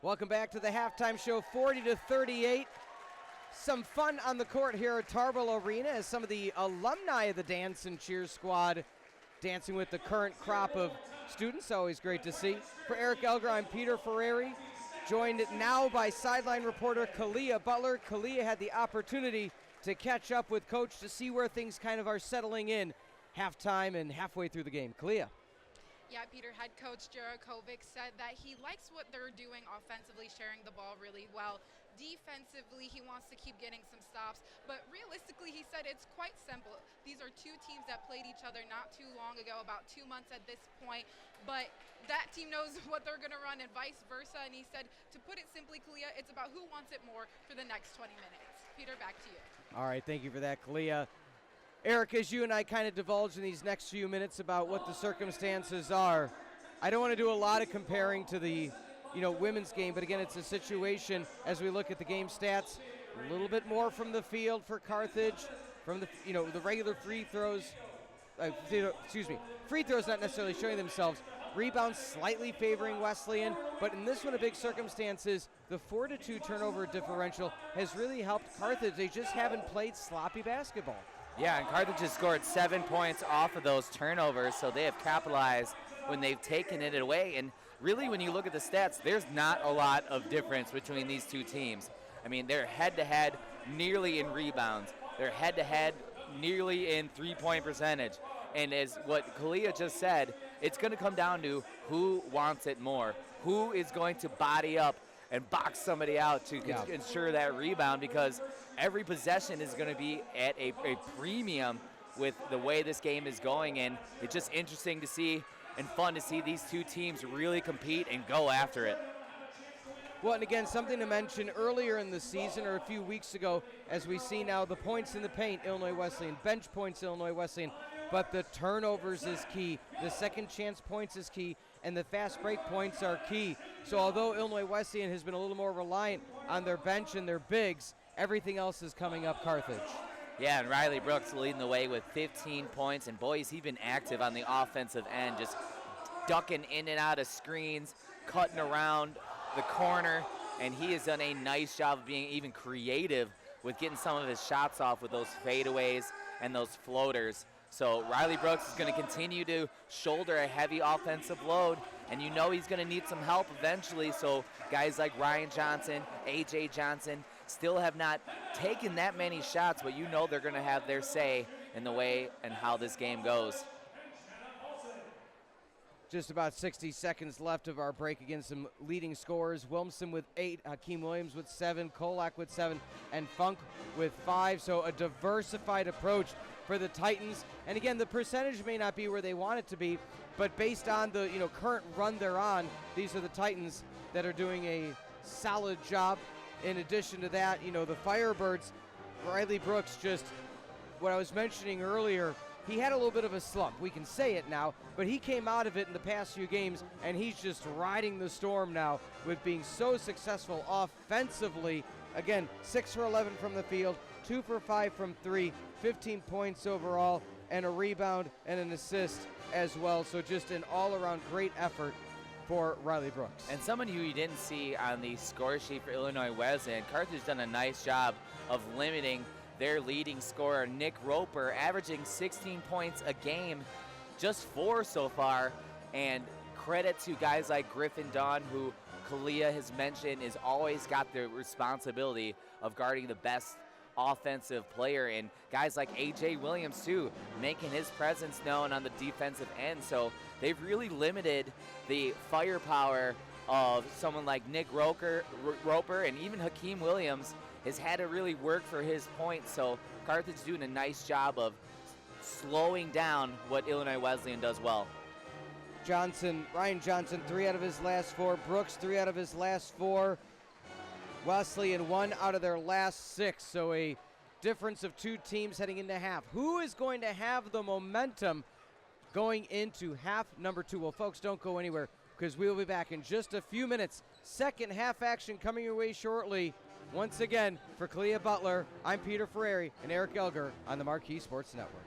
Welcome back to the halftime show, 40-38. Some fun on the court here at Tarble Arena as some of the alumni of the Dance and Cheer squad dancing with the current crop of students. Always great to see. For Eric Elger, I'm Peter Ferreri, joined now by sideline reporter Kalia Butler. Kalia had the opportunity to catch up with Coach to see where things kind of are settling in halftime and halfway through the game. Kalia. Yeah, Peter, head coach Jurakovic said that he likes what they're doing offensively, sharing the ball really well. Defensively, he wants to keep getting some stops, but realistically, he said it's quite simple. These are two teams that played each other not too long ago, about 2 months at this point, but that team knows what they're going to run and vice versa, and he said, to put it simply, Kalia, it's about who wants it more for the next 20 minutes. Peter, back to you. All right, thank you for that, Kalia. Eric, as you and I kind of divulge in these next few minutes about what the circumstances are, I don't want to do a lot of comparing to the women's game, but again, it's a situation as we look at the game stats, a little bit more from the field for Carthage, from the the regular free throws, free throws not necessarily showing themselves, rebounds slightly favoring Wesleyan, but in this one of big circumstances, the 4-2 turnover differential has really helped Carthage. They just haven't played sloppy basketball. Yeah, and Carthage has scored 7 points off of those turnovers, so they have capitalized when they've taken it away. And really, when you look at the stats, there's not a lot of difference between these two teams. I mean, they're head-to-head nearly in rebounds. They're head-to-head nearly in three-point percentage. And as what Kalia just said, it's going to come down to who wants it more, who is going to body up and box somebody out to ensure that rebound, because every possession is going to be at a premium with the way this game is going, and it's just interesting to see and fun to see these two teams really compete and go after it. Well, and again, something to mention earlier in the season or a few weeks ago, as we see now the points in the paint, Illinois Wesleyan, bench points, Illinois Wesleyan, but the turnovers is key, the second chance points is key, and the fast break points are key. So although Illinois Wesleyan has been a little more reliant on their bench and their bigs, everything else is coming up Carthage. Yeah, and Riley Brooks leading the way with 15 points, and boy, he's been active on the offensive end, just ducking in and out of screens, cutting around the corner, and he has done a nice job of being even creative with getting some of his shots off with those fadeaways and those floaters. So Riley Brooks is going to continue to shoulder a heavy offensive load, and you know he's going to need some help eventually. So guys like Ryan Johnson, A.J. Johnson still have not taken that many shots, but you know they're going to have their say in the way and how this game goes. Just about 60 seconds left of our break. Again, some leading scorers. Wilmson with 8, Hakeem Williams with 7, Kolak with 7, and Funk with 5. So a diversified approach for the Titans. And again, the percentage may not be where they want it to be, but based on the current run they're on, these are the Titans that are doing a solid job. In addition to that, the Firebirds, Riley Brooks, just what I was mentioning earlier, he had a little bit of a slump. We can say it now, but he came out of it in the past few games, and he's just riding the storm now with being so successful offensively. Again, 6 for 11 from the field, 2 for 5 from 3, 15 points overall, and a rebound and an assist as well. So just an all-around great effort for Riley Brooks. And someone who you didn't see on the score sheet for Illinois Wesleyan, Carthage done a nice job of limiting their leading scorer, Nick Roper, averaging 16 points a game, just 4 so far. And credit to guys like Griffin Dawn, who Kalia has mentioned is always got the responsibility of guarding the best offensive player, and guys like A.J. Williams too, making his presence known on the defensive end. So they've really limited the firepower of someone like Nick Roper, and even Hakeem Williams has had to really work for his points. So Carthage doing a nice job of slowing down what Illinois Wesleyan does well. Ryan Johnson, 3 out of his last 4. Brooks, 3 out of his last 4. Wesleyan 1 out of their last 6. So a difference of 2 teams heading into half. Who is going to have the momentum going into half number 2? Well, folks, don't go anywhere, because we will be back in just a few minutes. Second half action coming your way shortly. Once again, for Kalia Butler, I'm Peter Ferreri and Eric Elger on the Marquee Sports Network.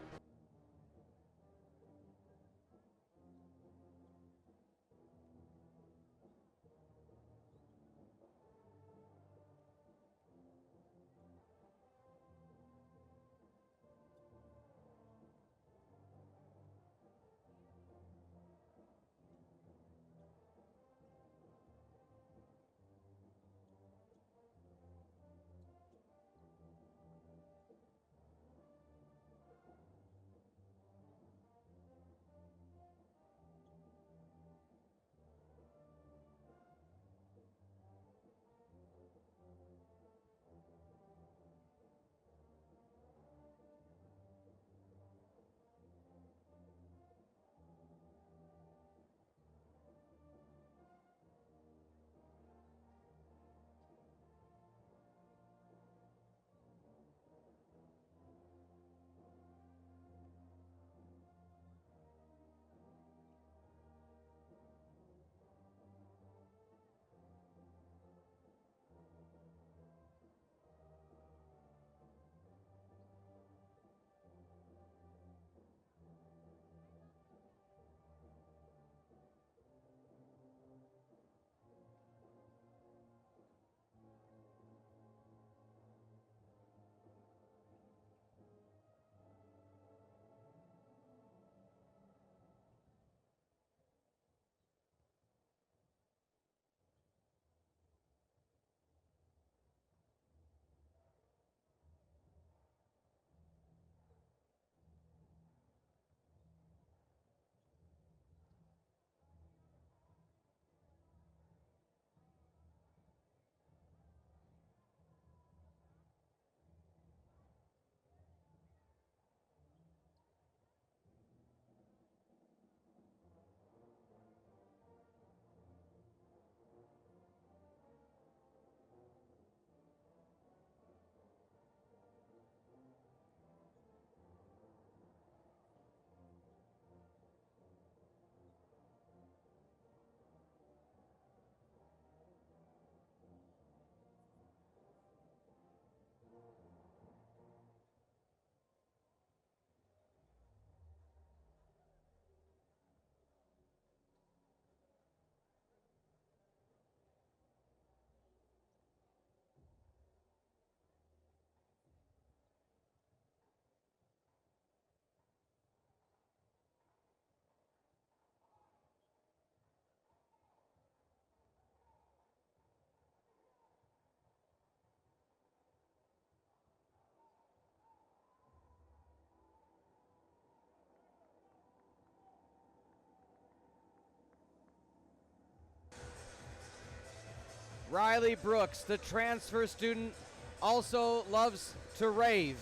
Riley Brooks, the transfer student, also loves to rave,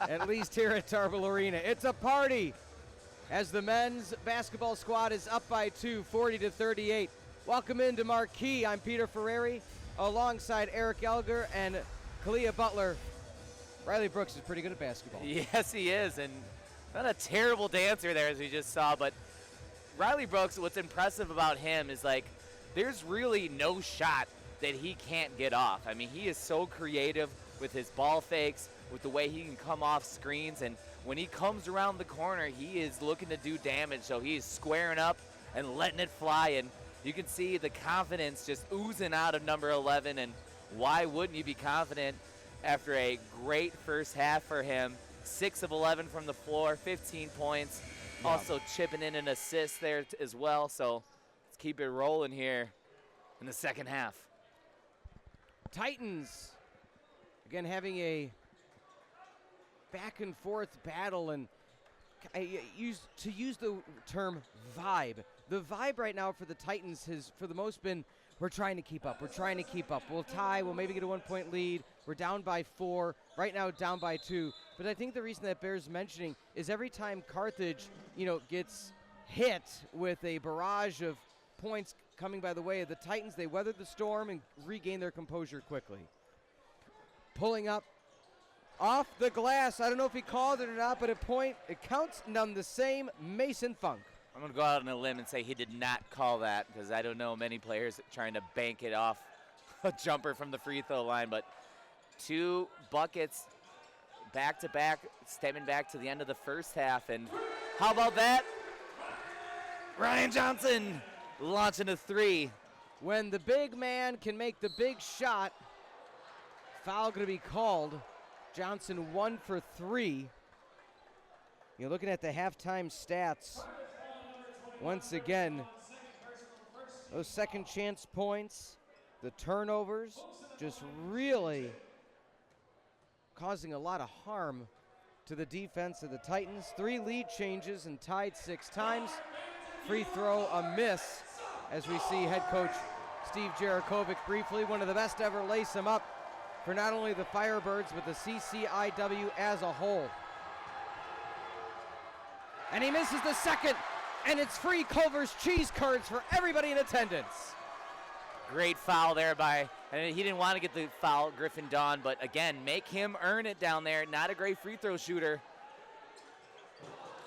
at least here at Tarble Arena. It's a party as the men's basketball squad is up by 2, 40-38. Welcome into Marquee. I'm Peter Ferreri, alongside Eric Elger and Kalia Butler. Riley Brooks is pretty good at basketball. Yes, he is, and not a terrible dancer there, as we just saw, but Riley Brooks, what's impressive about him is, like, there's really no shot that he can't get off. I mean, he is so creative with his ball fakes, with the way he can come off screens, and when he comes around the corner, he is looking to do damage, so he's squaring up and letting it fly, and you can see the confidence just oozing out of number 11, and why wouldn't you be confident after a great first half for him? 6 of 11 from the floor, 15 points, also chipping in an assist there as well, so let's keep it rolling here in the second half. Titans, again, having a back and forth battle, and I use the term vibe. The vibe right now for the Titans has, for the most, been we're trying to keep up. We're trying to keep up. We'll tie. We'll maybe get a 1-point lead. We're down by 4. Right now, down by 2. But I think the reason that bears mentioning is every time Carthage, gets hit with a barrage of points coming by the way of the Titans, they weather the storm and regain their composure quickly. Pulling up off the glass. I don't know if he called it or not, but it counts none the same. Mason Funk. I'm going to go out on a limb and say he did not call that, because I don't know many players trying to bank it off a jumper from the free throw line, but 2 buckets back-to-back, stemming back to the end of the first half, and how about that? Ryan Johnson launching a 3. When the big man can make the big shot, foul going to be called. Johnson 1 for 3. You're looking at the halftime stats. Once again, those second chance points, the turnovers, just really causing a lot of harm to the defense of the Titans. 3 lead changes and tied 6 times. Free throw a miss, as we see head coach Steve Jarakovic briefly. One of the best ever lace him up for not only the Firebirds, but the CCIW as a whole. And he misses the second, and it's free Culver's cheese curds for everybody in attendance. Great foul there and he didn't want to get the foul, Griffin Dawn, but again, make him earn it down there. Not a great free throw shooter.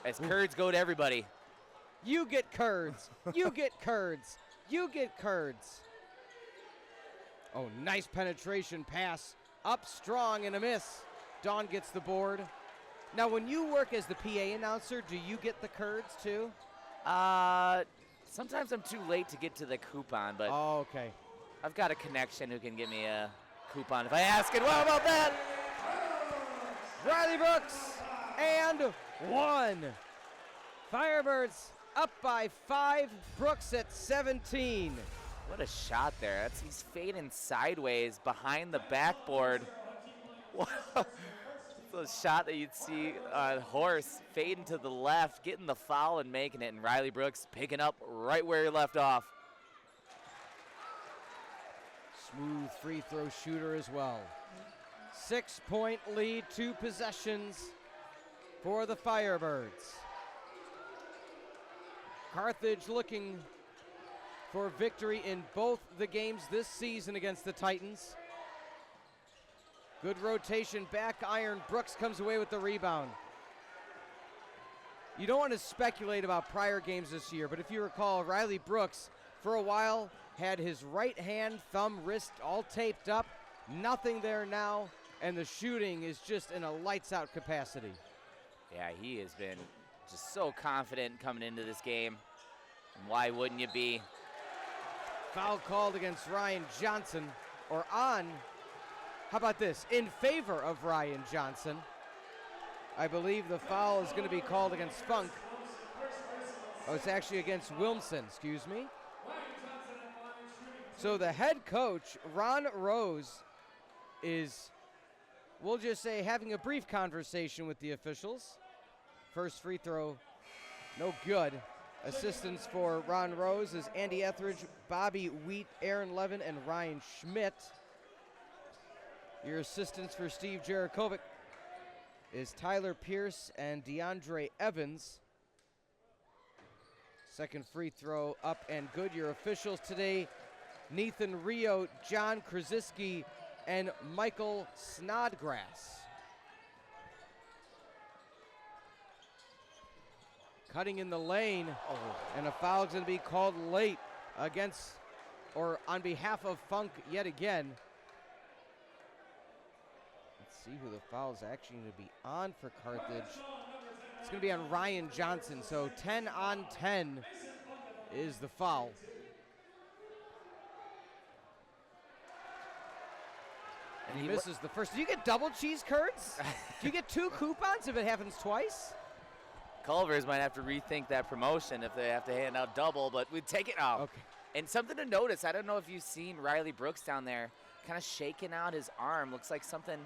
As curds go to everybody. You get curds. You get curds. You get curds. Oh, nice penetration pass. Up strong and a miss. Dawn gets the board. Now, when you work as the PA announcer, do you get the curds too? Sometimes I'm too late to get to the coupon, but oh, okay. I've got a connection who can give me a coupon if I ask it. What about that? Riley Brooks and 1. Firebirds up by 5. Brooks at 17. What a shot there. He's fading sideways behind the backboard. The shot that you'd see on Horse fading to the left, getting the foul and making it, and Riley Brooks picking up right where he left off. Smooth free throw shooter as well. 6-point lead, 2 possessions for the Firebirds. Carthage looking for victory in both the games this season against the Titans. Good rotation, back iron. Brooks comes away with the rebound. You don't want to speculate about prior games this year, but if you recall, Riley Brooks, for a while, had his right hand, thumb, wrist all taped up. Nothing there now, and the shooting is just in a lights-out capacity. Yeah, he has been just so confident coming into this game. And why wouldn't you be? Foul called against Ryan Johnson, or on, how about this, in favor of Ryan Johnson. I believe the foul is going to be called against Funk. Oh, it's actually against Wilmson, excuse me. So the head coach, Ron Rose, is, we'll just say, having a brief conversation with the officials. First free throw, no good. Assistants for Ron Rose is Andy Etheridge, Bobby Wheat, Aaron Levin, and Ryan Schmidt. Your assistants for Steve Jarakovic is Tyler Pierce and DeAndre Evans. Second free throw up and good. Your officials today, Nathan Rio, John Krasinski, and Michael Snodgrass. Cutting in the lane, and a foul is going to be called late against, or on behalf of Funk yet again. Let's see who the foul is actually going to be on for Carthage. It's going to be on Ryan Johnson, so 10 on 10 is the foul. And he misses the first. Do you get double cheese curds? Do you get 2 coupons if it happens twice? Culver's might have to rethink that promotion if they have to hand out double, but we'd take it now. Okay. And something to notice, I don't know if you've seen Riley Brooks down there kind of shaking out his arm. Looks like something,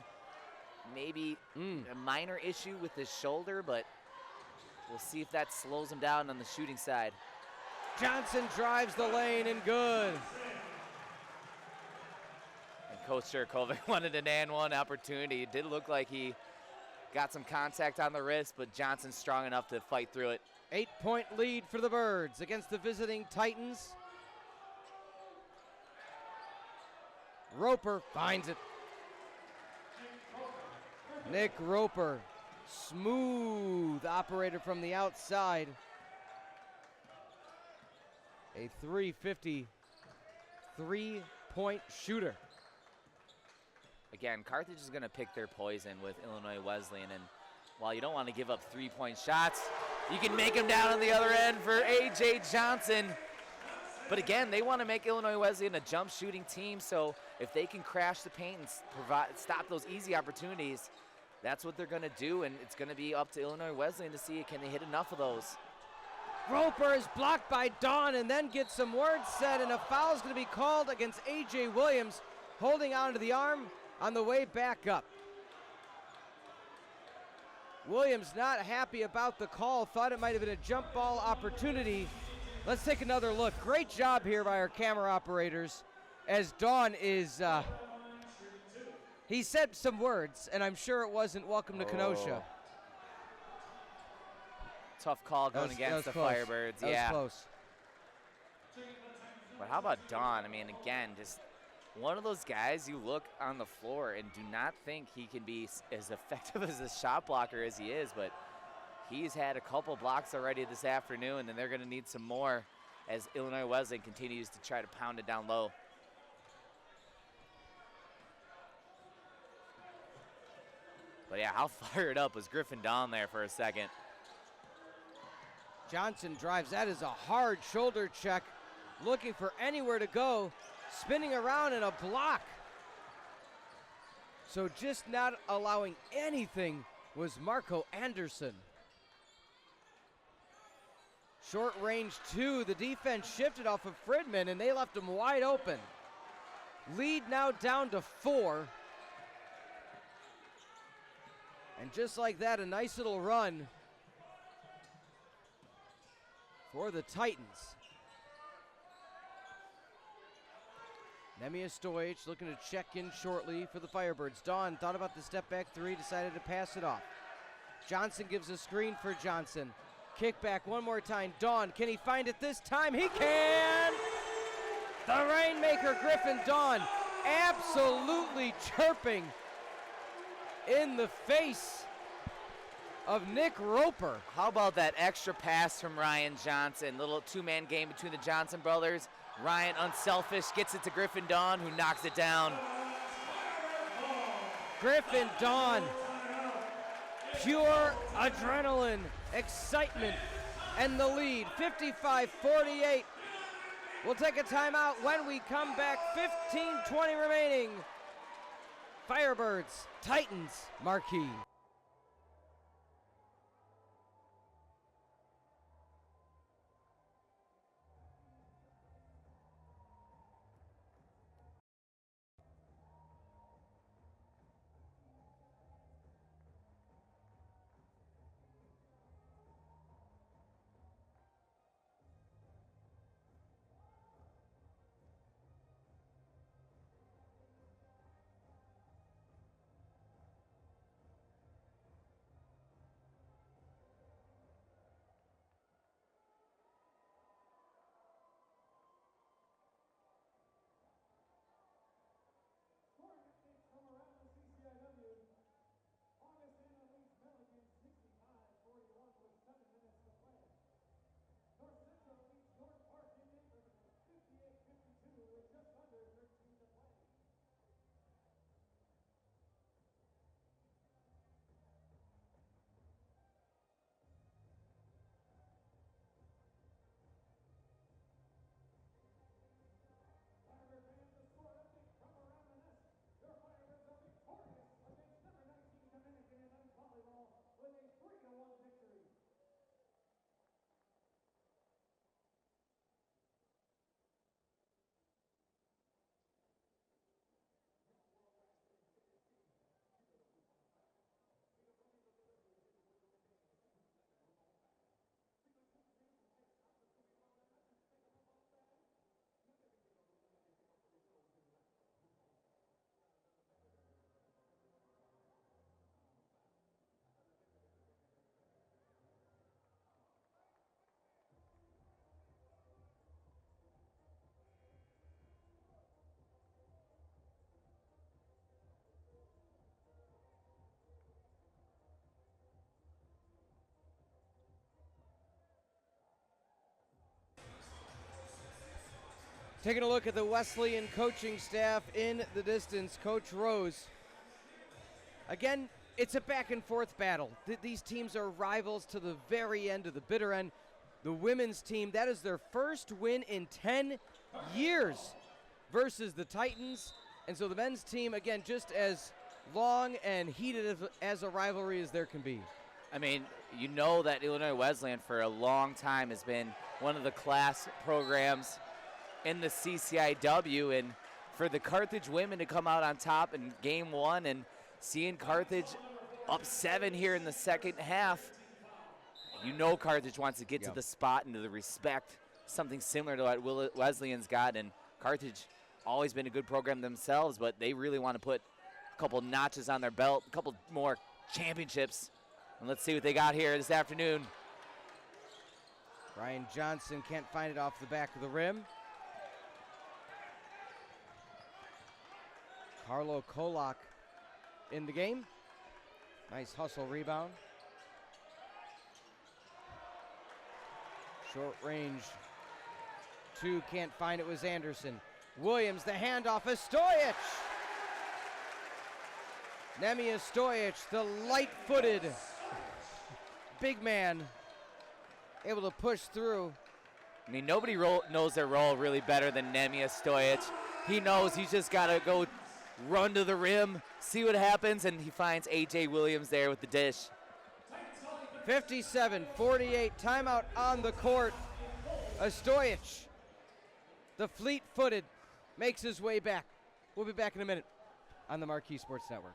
maybe a minor issue with his shoulder, but we'll see if that slows him down on the shooting side. Johnson drives the lane and good. And Coach Jurkovic wanted an and one opportunity. It did look like he got some contact on the wrist, but Johnson's strong enough to fight through it. 8-point lead for the Birds against the visiting Titans. Roper finds it. Nick Roper, smooth operator from the outside. A 350 three-point shooter. Again, Carthage is going to pick their poison with Illinois Wesleyan, and while you don't want to give up three-point shots, you can make them down on the other end for A.J. Johnson. But again, they want to make Illinois Wesleyan a jump shooting team, so if they can crash the paint and stop those easy opportunities, that's what they're going to do, and it's going to be up to Illinois Wesleyan to see can they hit enough of those. Roper is blocked by Dawn and then gets some words said, and a foul is going to be called against A.J. Williams, holding onto the arm on the way back up. Williams not happy about the call, thought it might have been a jump ball opportunity. Let's take another look. Great job here by our camera operators as Dawn is, he said some words, and I'm sure it wasn't welcome to Kenosha. Tough call going against the close. Firebirds. That was close. But how about Dawn? I mean, again, just one of those guys you look on the floor and do not think he can be as effective as a shot blocker as he is, but he's had a couple blocks already this afternoon, and they're going to need some more as Illinois Wesleyan continues to try to pound it down low. But yeah, how fired up was Griffin Dawn there for a second. Johnson drives. That is a hard shoulder check. Looking for anywhere to go. Spinning around in a block. So just not allowing anything was Marco Anderson. Short range 2. The defense shifted off of Fridman, and they left him wide open. Lead now down to 4. And just like that, a nice little run for the Titans. Nemanja Stojic looking to check in shortly for the Firebirds. Dawn thought about the step back 3, decided to pass it off. Johnson gives a screen for Johnson. Kick back one more time. Dawn, can he find it this time? He can! The Rainmaker Griffin Dawn absolutely chirping in the face of Nick Roper. How about that extra pass from Ryan Johnson? Little two-man game between the Johnson brothers. Ryan, unselfish, gets it to Griffin Dawn, who knocks it down. Griffin Dawn, pure adrenaline, excitement, and the lead, 55-48. We'll take a timeout when we come back, 15-20 remaining. Firebirds, Titans, Marquee. Taking a look at the Wesleyan coaching staff in the distance, Coach Rose. Again, it's a back and forth battle. These teams are rivals to the very end, to the bitter end. The women's team, that is their first win in 10 years versus the Titans. And so the men's team, again, just as long and heated as a rivalry as there can be. I mean, you know that Illinois Wesleyan for a long time has been one of the class programs in the CCIW, and for the Carthage women to come out on top in game one and seeing Carthage up 7 here in the second half, you know Carthage wants to get to the spot and to the respect, something similar to what Wesleyan's got, and Carthage always been a good program themselves, but they really want to put a couple notches on their belt, a couple more championships, and let's see what they got here this afternoon. Ryan Johnson can't find it off the back of the rim. Carlo Kolak in the game. Nice hustle rebound. Short range. 2 can't find it, was Anderson. Williams, the handoff is Stojic. Nemanja Stojic, the light-footed big man, able to push through. I mean, nobody knows their role really better than Nemanja Stojic. He knows he's just got to go run to the rim, see what happens, and he finds A.J. Williams there with the dish. 57-48, timeout on the court. Stojic, the fleet-footed, makes his way back. We'll be back in a minute on the Marquee Sports Network.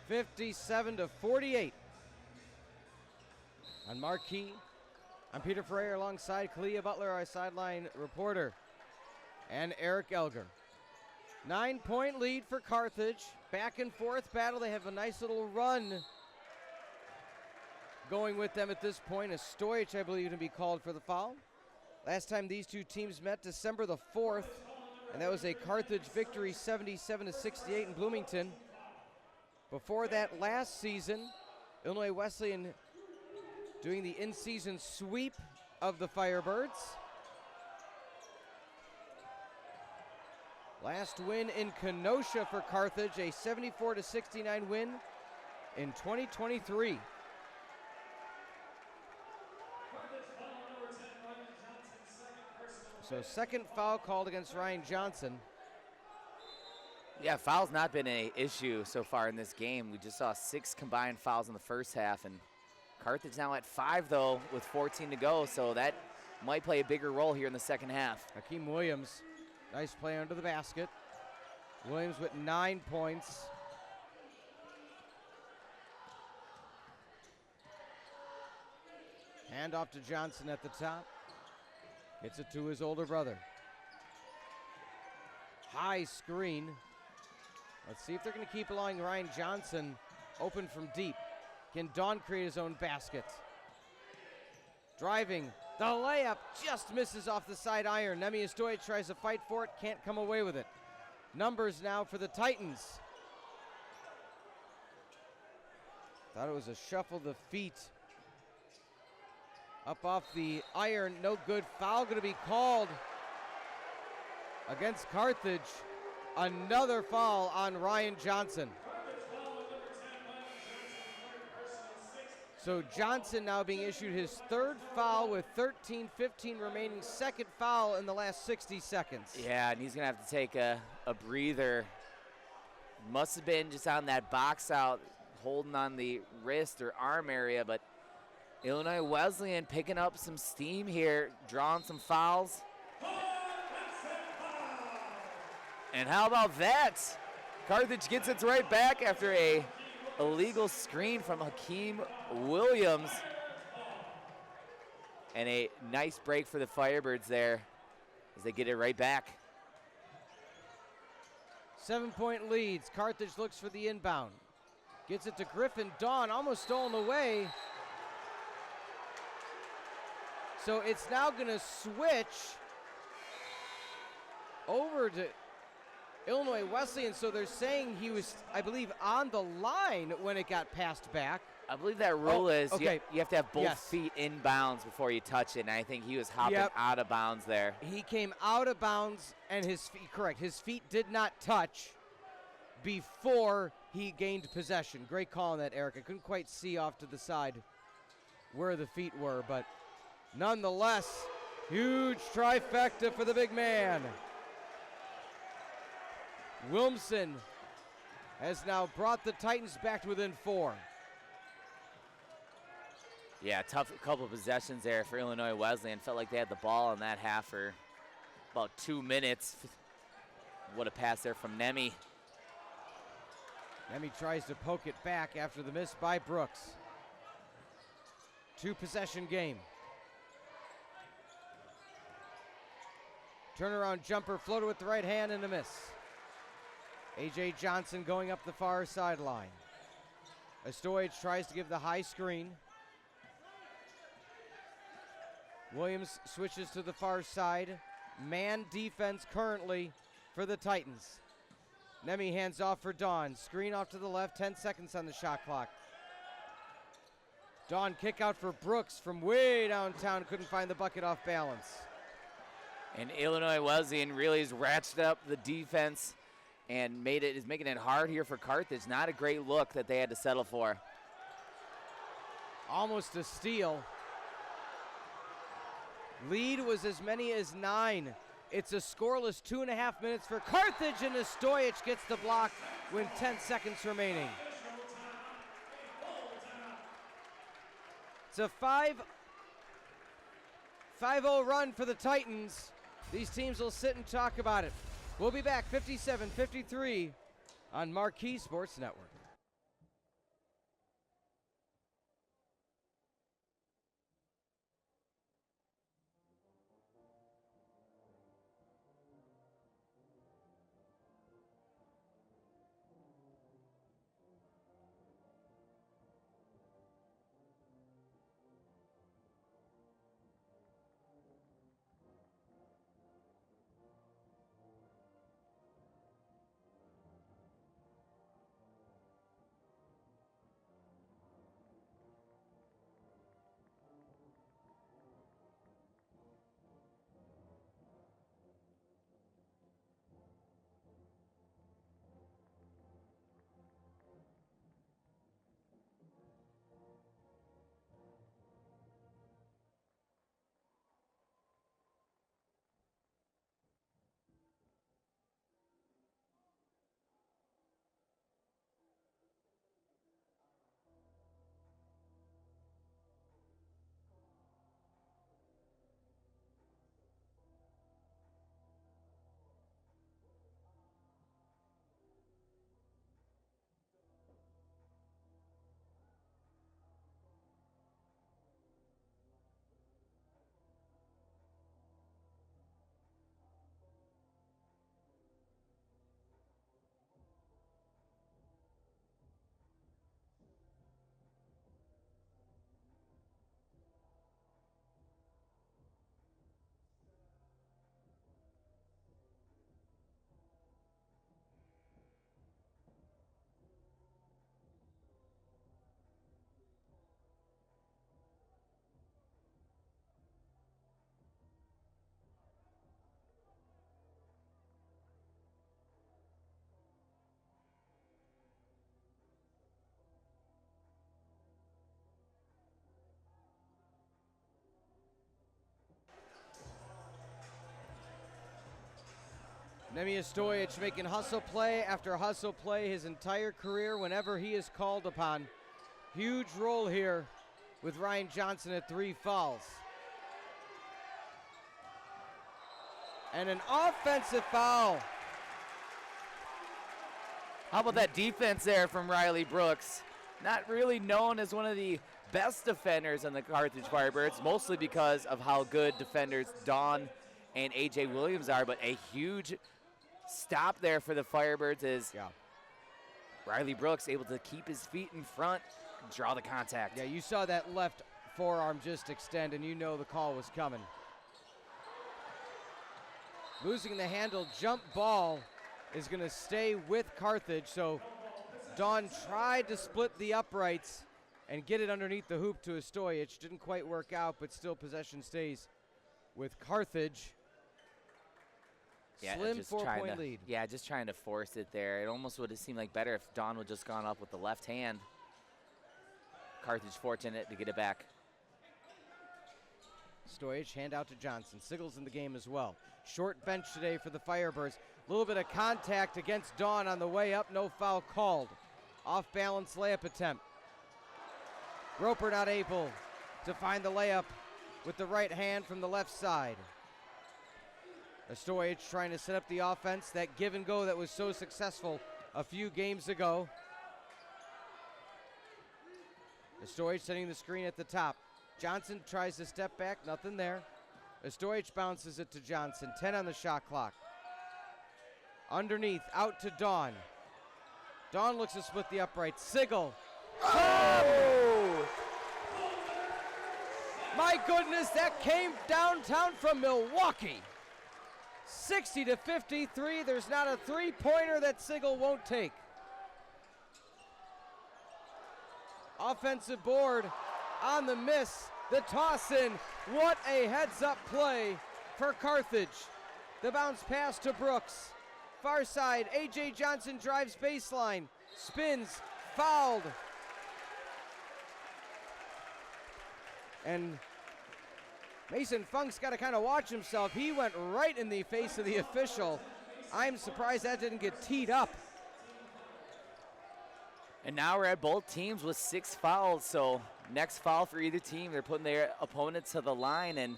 (57-48) on Marquee. I'm Peter Ferreri alongside Kalia Butler, our sideline reporter, and Eric Elger. 9-point lead for Carthage. Back and forth battle. They have a nice little run going with them at this point. A Stojic, I believe, to be called for the foul. Last time these two teams met, December the 4th, and that was a Carthage victory, 77-68 in Bloomington. Before that, last season, Illinois Wesleyan doing the in-season sweep of the Firebirds. Last win in Kenosha for Carthage, a 74-69 win in 2023. So second foul called against Ryan Johnson. Yeah, foul's not been an issue so far in this game. We just saw 6 combined fouls in the first half, and Carthage now at 5, though, with 14 to go, so that might play a bigger role here in the second half. Hakeem Williams, nice play under the basket. Williams with 9 points. Hand off to Johnson at the top. Gets it to his older brother. High screen. Let's see if they're going to keep allowing Ryan Johnson open from deep. Can Don create his own basket? Driving. The layup just misses off the side iron. Nemi Stojic tries to fight for it. Can't come away with it. Numbers now for the Titans. Thought it was a shuffle the feet. Up off the iron, no good. Foul going to be called against Carthage. Another foul on Ryan Johnson. So Johnson now being issued his 3rd foul with 13:15 remaining, 2nd foul in the last 60 seconds. Yeah, and he's going to have to take a breather. Must have been just on that box out, holding on the wrist or arm area, but Illinois Wesleyan picking up some steam here, drawing some fouls. And how about that? Carthage gets it right back after a illegal screen from Hakeem Williams. And a nice break for the Firebirds there as they get it right back. 7-point leads. Carthage looks for the inbound. Gets it to Griffin. Dawn almost stolen away. So it's now going to switch over to Illinois Wesleyan. So they're saying he was, I believe, on the line when it got passed back. I believe that rule is okay. you have to have both feet in bounds before you touch it, and I think he was hopping out of bounds there. He came out of bounds, and his feet, correct, his feet did not touch before he gained possession. Great call on that, Eric. I couldn't quite see off to the side where the feet were, but nonetheless, huge trifecta for the big man. Wilmson has now brought the Titans back to within 4. Yeah, tough couple of possessions there for Illinois Wesleyan. Felt like they had the ball in that half for about 2 minutes. What a pass there from Nemi. Nemi tries to poke it back after the miss by Brooks. 2-possession game. Turnaround jumper floated with the right hand and a miss. A.J. Johnson going up the far sideline. Stojic tries to give the high screen. Williams switches to the far side. Man defense currently for the Titans. Nemi hands off for Dawn. Screen off to the left, 10 seconds on the shot clock. Dawn kick out for Brooks from way downtown. Couldn't find the bucket off balance. And Illinois Wesleyan really has ratcheted up the defense and is making it hard here for Carthage. Not a great look that they had to settle for. Almost a steal. Lead was as many as 9. It's a scoreless 2.5 minutes for Carthage, and Stojic gets the block with 10 seconds remaining. It's a 5-0 run for the Titans. These teams will sit and talk about it. We'll be back 57-53 on Marquee Sports Network. Nemi Stojic making hustle play after hustle play his entire career whenever he is called upon. Huge role here with Ryan Johnson at 3 fouls. And an offensive foul. How about that defense there from Riley Brooks? Not really known as one of the best defenders on the Carthage Firebirds, mostly because of how good defenders Dawn and A.J. Williams are, but a huge stop there for the Firebirds is Riley Brooks able to keep his feet in front and draw the contact. Yeah, you saw that left forearm just extend, and you know the call was coming. Losing the handle jump ball is going to stay with Carthage, so Dawn tried to split the uprights and get it underneath the hoop to Stojic. Didn't quite work out, but still possession stays with Carthage. Slim 4-point lead. Yeah, just trying to force it there. It almost would have seemed like better if Dawn would just gone up with the left hand. Carthage fortunate to get it back. Stojic, hand out to Johnson. Siggles in the game as well. Short bench today for the Firebirds. A little bit of contact against Dawn on the way up. No foul called. Off balance layup attempt. Roper not able to find the layup with the right hand from the left side. Stojic trying to set up the offense. That give and go that was so successful a few games ago. Stojic setting the screen at the top. Johnson tries to step back, nothing there. Stojic bounces it to Johnson, 10 on the shot clock. Underneath, out to Dawn. Dawn looks to split the upright. Sigel. Oh! My goodness, that came downtown from Milwaukee. 60-53, there's not a three-pointer that Sigel won't take. Offensive board on the miss, the toss in. What a heads-up play for Carthage. The bounce pass to Brooks. Far side, A.J. Johnson drives baseline, spins, fouled. And Mason Funk's got to kind of watch himself. He went right in the face of the official. I'm surprised that didn't get teed up. And now we're at both teams with 6 fouls, so next foul for either team, they're putting their opponent to the line. And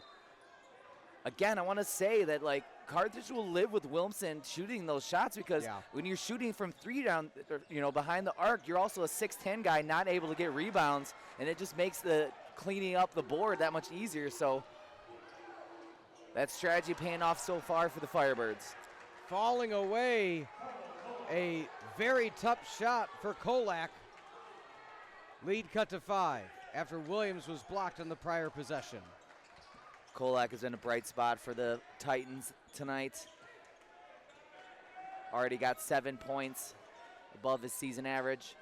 again, I want to say that, like, Carthage will live with Wilmson shooting those shots because when you're shooting from 3 down, you know, behind the arc, you're also a 6'10 guy not able to get rebounds, and it just makes the cleaning up the board that much easier. So that strategy paying off so far for the Firebirds. Falling away, a very tough shot for Kolak. Lead cut to 5 after Williams was blocked on the prior possession. Kolak has been a bright spot for the Titans tonight. Already got 7 points above his season average.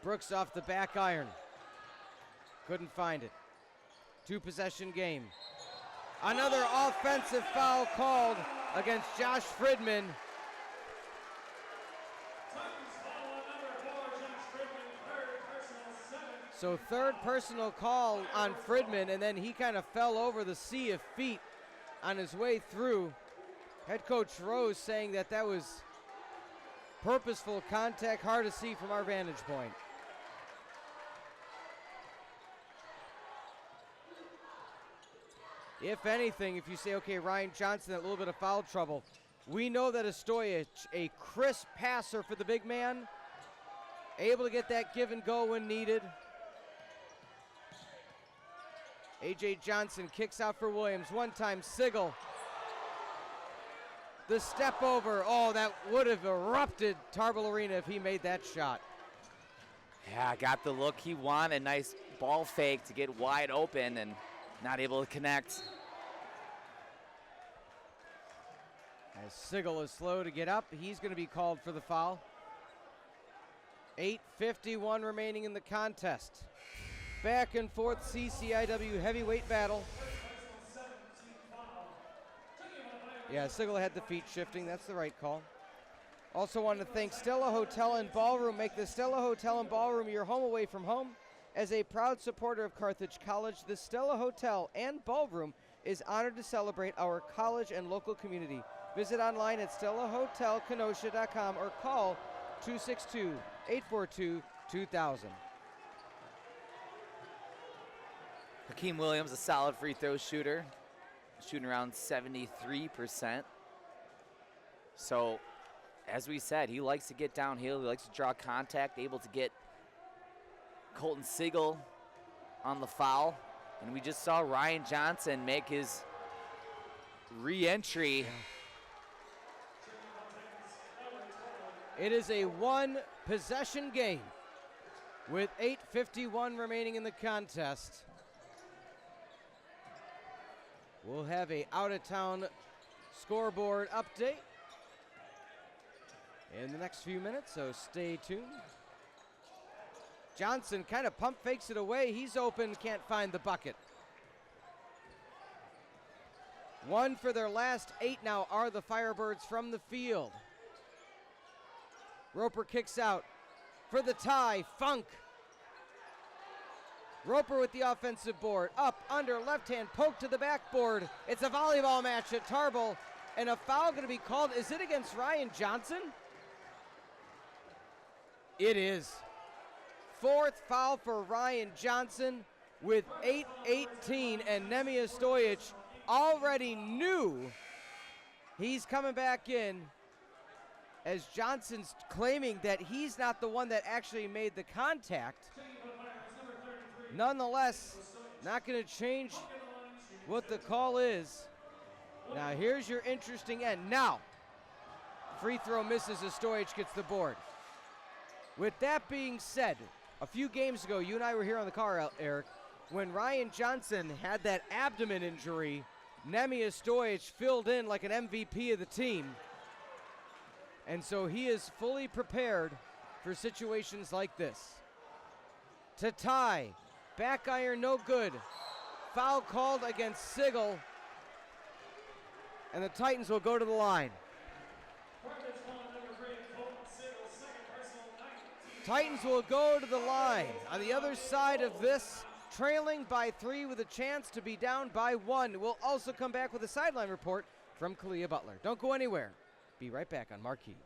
Brooks off the back iron. Couldn't find it. 2-possession game. Another offensive foul called against Josh Fridman. So third personal call on Fridman, and then he kind of fell over the sea of feet on his way through. Head coach Rose saying that that was purposeful contact, hard to see from our vantage point. If anything, if you say, okay, Ryan Johnson, that little bit of foul trouble, we know that Stojic, a crisp passer for the big man, able to get that give and go when needed. A.J. Johnson kicks out for Williams. One time, Sigel. The step over. Oh, that would have erupted Tarble Arena if he made that shot. Yeah, got the look he wanted. Nice ball fake to get wide open and not able to connect. As Sigel is slow to get up, he's going to be called for the foul. 8:51 remaining in the contest. Back and forth CCIW heavyweight battle. Yeah, Sigel had the feet shifting. That's the right call. Also want to thank Stella Hotel and Ballroom. Make the Stella Hotel and Ballroom your home away from home. As a proud supporter of Carthage College, the Stella Hotel and Ballroom is honored to celebrate our college and local community. Visit online at stellahotelkenosha.com or call 262-842-2000. Hakeem Williams, a solid free throw shooter, shooting around 73%. So, as we said, he likes to get downhill. He likes to draw contact, able to get Colton Sigel on the foul. And we just saw Ryan Johnson make his re-entry. It is a one-possession game with 8:51 remaining in the contest. We'll have a out-of-town scoreboard update in the next few minutes, so stay tuned. Johnson kind of pump fakes it away. He's open, can't find the bucket. 1 for their last 8 now are the Firebirds from the field. Roper kicks out for the tie. Funk. Roper with the offensive board. Up, under, left hand, poke to the backboard. It's a volleyball match at Tarble, and a foul going to be called. Is it against Ryan Johnson? It is. 4th foul for Ryan Johnson with 8:18, and Nemanja Stojic already knew he's coming back in, as Johnson's claiming that he's not the one that actually made the contact. Nonetheless, not going to change what the call is. Now here's your interesting end. Now, free throw misses as Stojic gets the board. With that being said, a few games ago, you and I were here on the car, Eric, when Ryan Johnson had that abdomen injury, Nemanja Stojic filled in like an MVP of the team. And so he is fully prepared for situations like this. To tie, back iron no good. Foul called against Sigel, and the Titans will go to the line. Titans will go to the line. On the other side of this, trailing by 3 with a chance to be down by 1. We'll also come back with a sideline report from Kalia Butler. Don't go anywhere. Be right back on Marquee.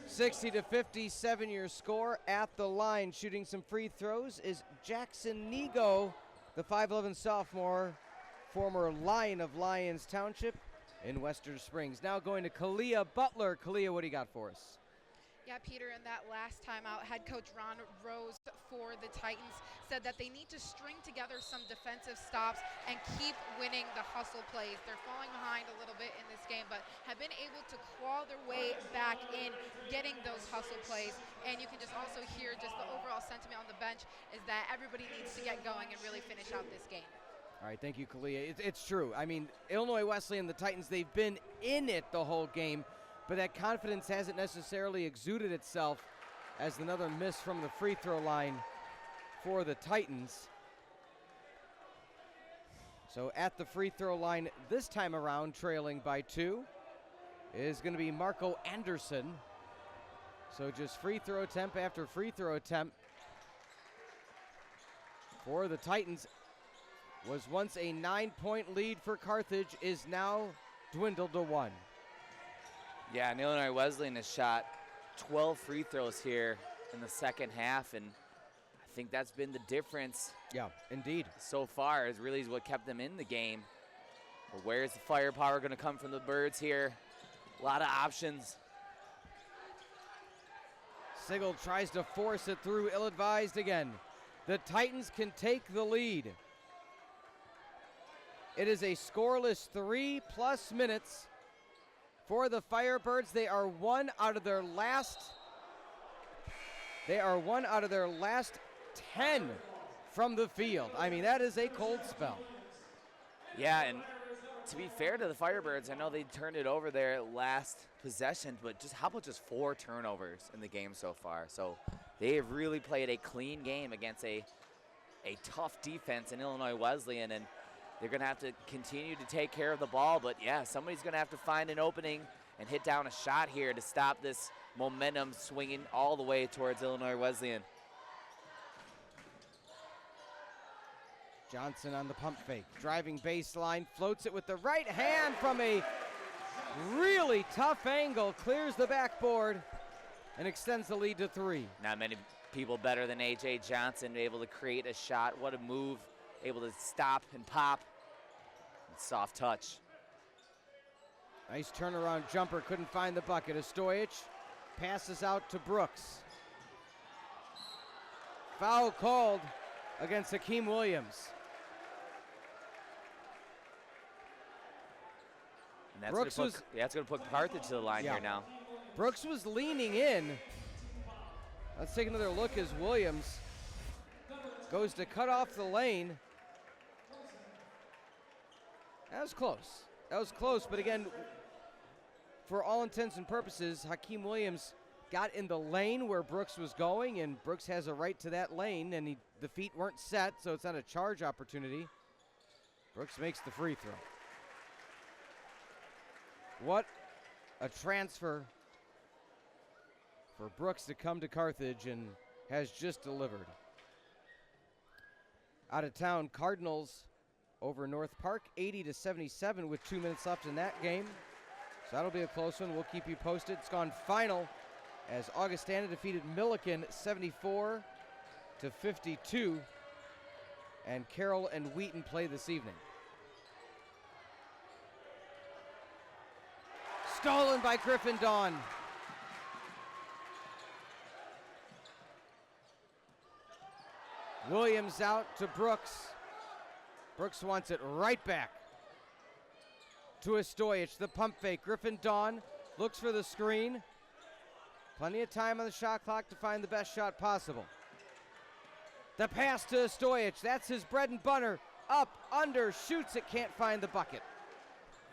$60-57 your score. At the line, shooting some free throws is Jackson Nego, the 5'11 sophomore, former Lion of Lyons Township. in Western Springs. Now going to Kalia Butler. Kalia, what do you got for us? Yeah, Peter, in that last time out, head coach Ron Rose for the Titans said that they need to string together some defensive stops and keep winning the hustle plays. They're falling behind a little bit in this game, but have been able to claw their way back in getting those hustle plays. And you can just also hear just the overall sentiment on the bench is that everybody needs to get going and really finish out this game. All right, thank you, Kalia. It's true. I mean, Illinois Wesleyan, the Titans, they've been in it the whole game, but that confidence hasn't necessarily exuded itself as another miss from the free throw line for the Titans. So at the free throw line this time around, trailing by 2, is going to be Marco Anderson. So just free throw attempt after free throw attempt for the Titans. Was once a 9-point lead for Carthage, is now dwindled to 1. Yeah, and Illinois Wesleyan has shot 12 free throws here in the second half, and I think that's been the difference. Yeah, indeed. So far, is really what kept them in the game. But where's the firepower going to come from the Birds here? A lot of options. Sigel tries to force it through, ill-advised again. The Titans can take the lead. It is a scoreless 3+ minutes for the Firebirds. They are one out of their last 10 from the field. I mean, that is a cold spell. Yeah, and to be fair to the Firebirds, I know they turned it over their last possession, but how about just 4 turnovers in the game so far? So they have really played a clean game against a tough defense in Illinois Wesleyan, and they're going to have to continue to take care of the ball. But, yeah, somebody's going to have to find an opening and hit down a shot here to stop this momentum swinging all the way towards Illinois Wesleyan. Johnson on the pump fake, driving baseline, floats it with the right hand from a really tough angle, clears the backboard, and extends the lead to 3. Not many people better than A.J. Johnson able to create a shot. What a move, able to stop and pop. And soft touch. Nice turnaround jumper, couldn't find the bucket. Stojic passes out to Brooks. Foul called against Hakeem Williams. And that's going to put Carthage to the line here now. Brooks was leaning in. Let's take another look as Williams goes to cut off the lane. That was close. That was close, but again, for all intents and purposes, Hakeem Williams got in the lane where Brooks was going, and Brooks has a right to that lane, and the feet weren't set, so it's not a charge opportunity. Brooks makes the free throw. What a transfer for Brooks to come to Carthage, and has just delivered. Out of town, Cardinals over North Park, 80-77 with 2 minutes left in that game. So that'll be a close one. We'll keep you posted. It's gone final as Augustana defeated Milliken 74-52. And Carroll and Wheaton play this evening. Stolen by Griffin Dawn. Williams out to Brooks. Brooks wants it right back to Stojic. The pump fake. Griffin Dawn looks for the screen. Plenty of time on the shot clock to find the best shot possible. The pass to Stojic. That's his bread and butter. Up, under, shoots it, can't find the bucket.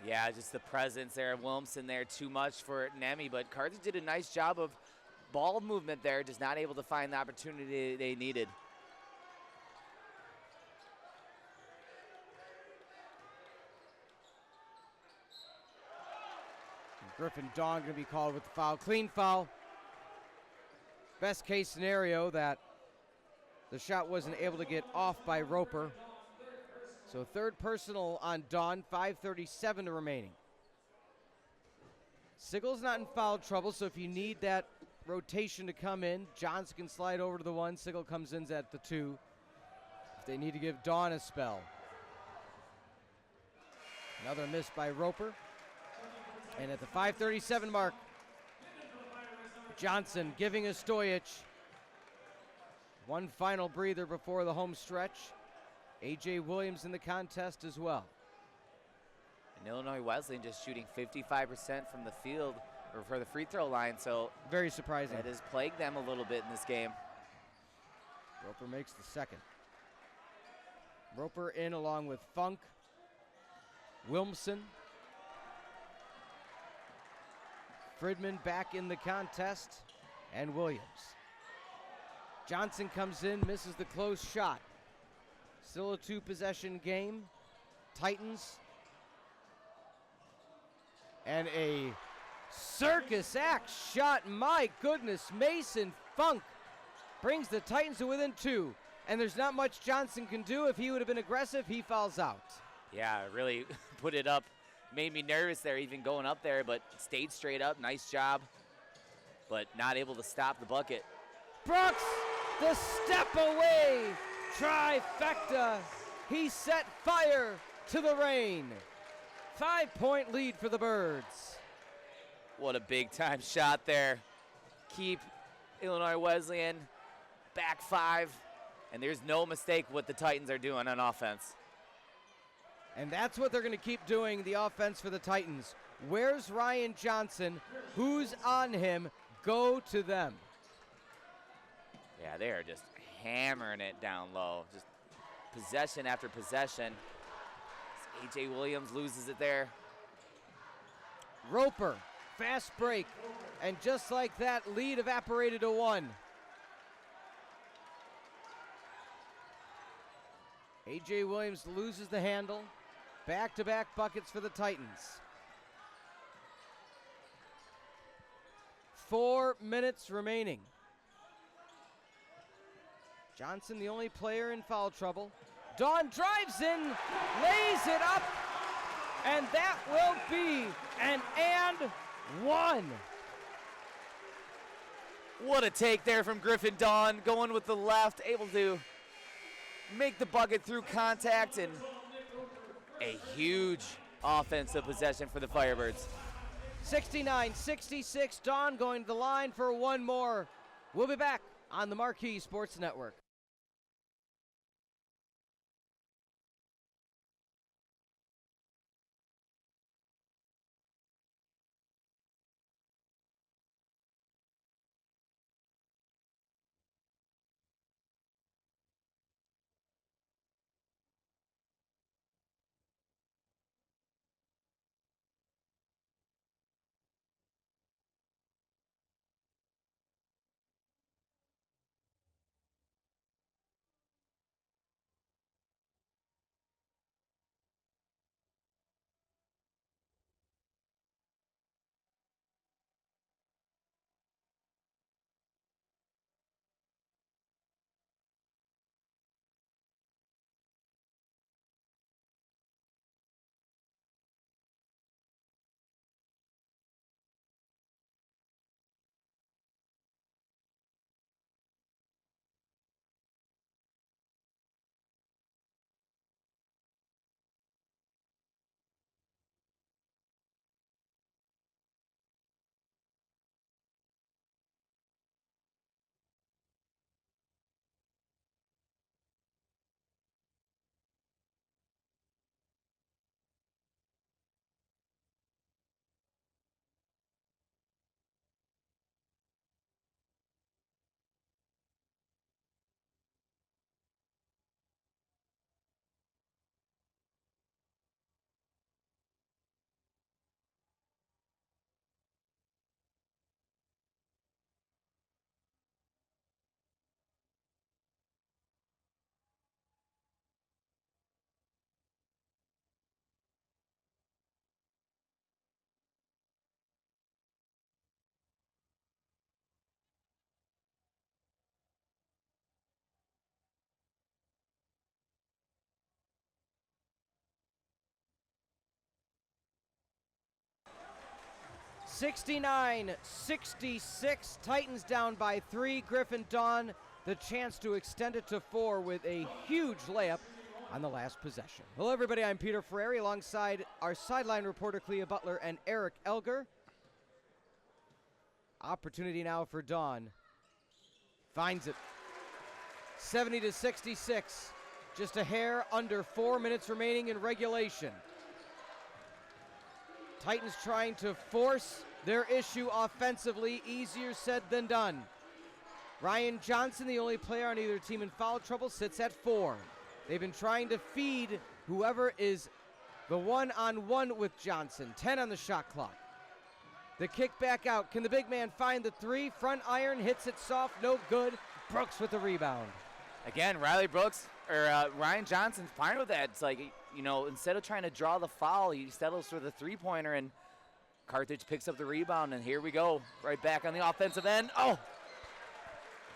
Yeah, just the presence there of Williamson there, too much for Nemi, but Carthage did a nice job of ball movement there, just not able to find the opportunity they needed. Griffin Dawn going to be called with the foul. Clean foul. Best case scenario that the shot wasn't able to get off by Roper. So third personal on Dawn, 5:37 remaining. Sigel's not in foul trouble, so if you need that rotation to come in, Johnson can slide over to the 1. Sigel comes in at the 2. If they need to give Dawn a spell. Another miss by Roper. And at the 5:37 mark, Johnson giving a Stojic one final breather before the home stretch. A.J. Williams in the contest as well. And Illinois Wesleyan just shooting 55% from the field, or for the free throw line, so very surprising. That has plagued them a little bit in this game. Roper makes the second. Roper in along with Funk, Wilmson. Fridman back in the contest, and Williams. Johnson comes in, misses the close shot. Still a two-possession game. Titans. And a circus act shot. My goodness, Mason Funk brings the Titans to within two. And there's not much Johnson can do. If he would have been aggressive, he fouls out. Yeah, really put it up. Made me nervous there, even going up there, but stayed straight up. Nice job, but not able to stop the bucket. Brooks, the step away trifecta. He set fire to the rain. 5-point lead for the Birds. What a big time shot there. Keep Illinois Wesleyan back 5, and there's no mistake what the Titans are doing on offense. And that's what they're going to keep doing, the offense for the Titans. Where's Ryan Johnson? Who's on him? Go to them. Yeah, they are just hammering it down low. Just possession after possession. A.J. Williams loses it there. Roper, fast break. And just like that, lead evaporated to 1. A.J. Williams loses the handle. Back-to-back buckets for the Titans. 4 minutes remaining. Johnson, the only player in foul trouble. Dawn drives in, lays it up, and that will be an and one. What a take there from Griffin Dawn, going with the left, able to make the bucket through contact, and a huge offensive possession for the Firebirds. 69-66, Dawn going to the line for one more. We'll be back on the Marquee Sports Network. (69-66), Titans down by 3. Griffin Dawn, the chance to extend it to 4 with a huge layup. on the last possession. Hello, everybody. I'm Peter Ferreri alongside our sideline reporter, Kalia Butler, and Eric Elger. Opportunity now for Dawn. Finds it. 70-66. Just a hair under 4 minutes remaining in regulation. Titans trying to force their issue offensively. Easier said than done. Ryan Johnson, the only player on either team in foul trouble, sits at 4. They've been trying to feed whoever is the one-on-one with Johnson. 10 on the shot clock. The kick back out. Can the big man find the 3? Front iron, hits it soft, no good. Brooks with the rebound. Again, Ryan Johnson's fine with that. It's like, you know, instead of trying to draw the foul, he settles for the three-pointer, and Carthage picks up the rebound, and here we go. Right back on the offensive end. Oh!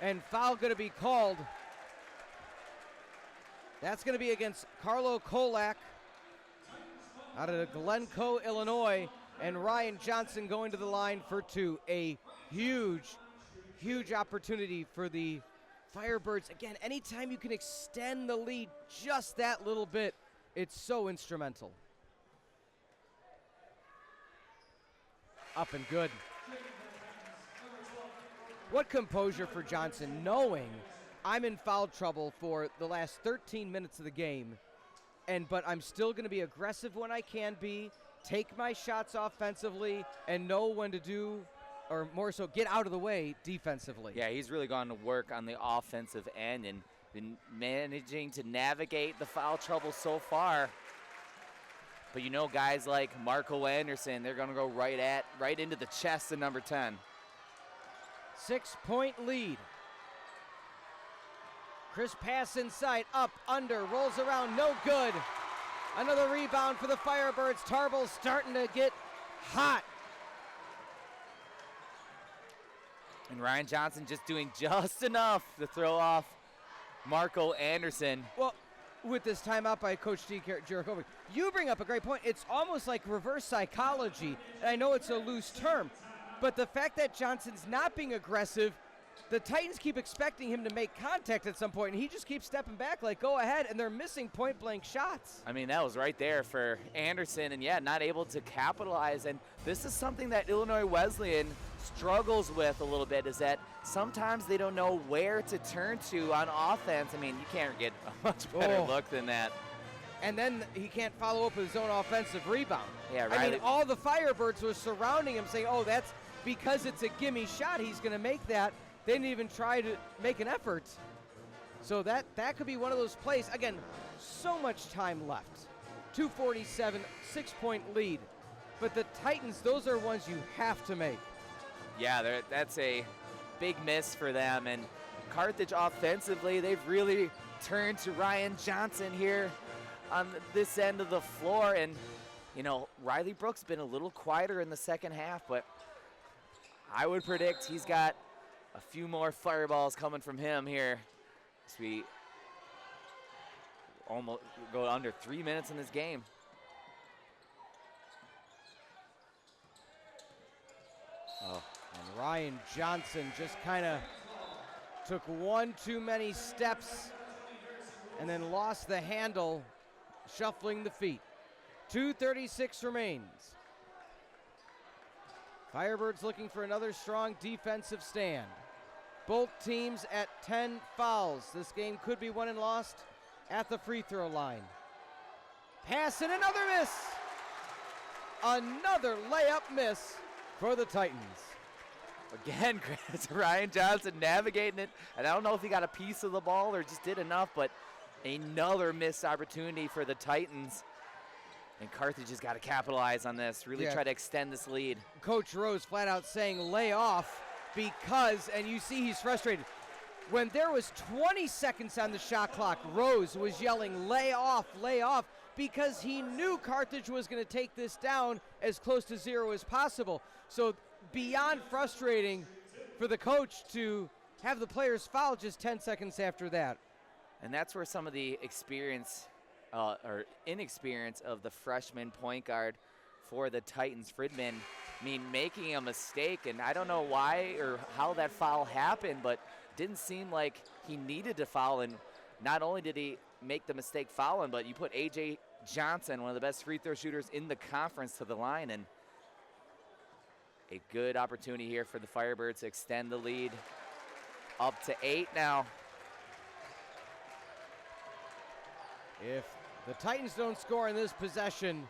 And foul going to be called. That's going to be against Carlo Kolak out of Glencoe, Illinois. And Ryan Johnson going to the line for 2. A huge, huge opportunity for the Firebirds. Again, anytime you can extend the lead just that little bit, it's so instrumental. Up and good. What composure for Johnson, knowing I'm in foul trouble for the last 13 minutes of the game, but I'm still going to be aggressive when I can be, take my shots offensively, and know when to do, or more so, get out of the way defensively. Yeah, he's really gone to work on the offensive end and been managing to navigate the foul trouble so far. But you know, guys like Marco Anderson, they're going to go right into the chest of number 10. 6-point lead. Chris pass inside, up, under, rolls around, no good. Another rebound for the Firebirds. Tarble's starting to get hot. And Ryan Johnson just doing just enough to throw off Marco Anderson. Well, with this timeout by Coach D. Jerichovic, you bring up a great point. It's almost like reverse psychology, and I know it's a loose term, but the fact that Johnson's not being aggressive, the Titans keep expecting him to make contact at some point, and he just keeps stepping back like, go ahead, and they're missing point-blank shots. I mean, that was right there for Anderson, and yeah, not able to capitalize. And this is something that Illinois Wesleyan struggles with a little bit, is that sometimes they don't know where to turn to on offense. I mean, you can't get a much better look than that. And then he can't follow up with his own offensive rebound. Yeah, right. I mean, all the Firebirds were surrounding him saying, oh, that's because it's a gimme shot, he's going to make that. They didn't even try to make an effort. So that could be one of those plays. Again, so much time left. 2:47, 6-point lead. But the Titans, those are ones you have to make. Yeah, that's a big miss for them. And Carthage offensively, they've really turned to Ryan Johnson here on this end of the floor. And, you know, Riley Brooks been a little quieter in the second half, but I would predict he's got a few more fireballs coming from him here as we almost go under 3 minutes in this game. Oh, and Ryan Johnson just kind of took one too many steps and then lost the handle, shuffling the feet. 2:36 remains. Firebirds looking for another strong defensive stand. Both teams at 10 fouls. This game could be won and lost at the free throw line. Pass and another miss. Another layup miss for the Titans. Again, it's Ryan Johnson navigating it. And I don't know if he got a piece of the ball or just did enough, but another missed opportunity for the Titans. And Carthage has got to capitalize on this, really try to extend this lead. Coach Rose flat out saying lay off because, and you see he's frustrated. When there was 20 seconds on the shot clock, Rose was yelling lay off, because he knew Carthage was going to take this down as close to zero as possible. So beyond frustrating for the coach to have the players foul just 10 seconds after that. And that's where some of the experience or inexperience of the freshman point guard for the Titans, Fridman, making a mistake, and I don't know why or how that foul happened, but didn't seem like he needed to foul, and not only did he make the mistake fouling, but you put A.J. Johnson, one of the best free throw shooters in the conference, to the line, and a good opportunity here for the Firebirds to extend the lead up to 8 now. If the Titans don't score in this possession,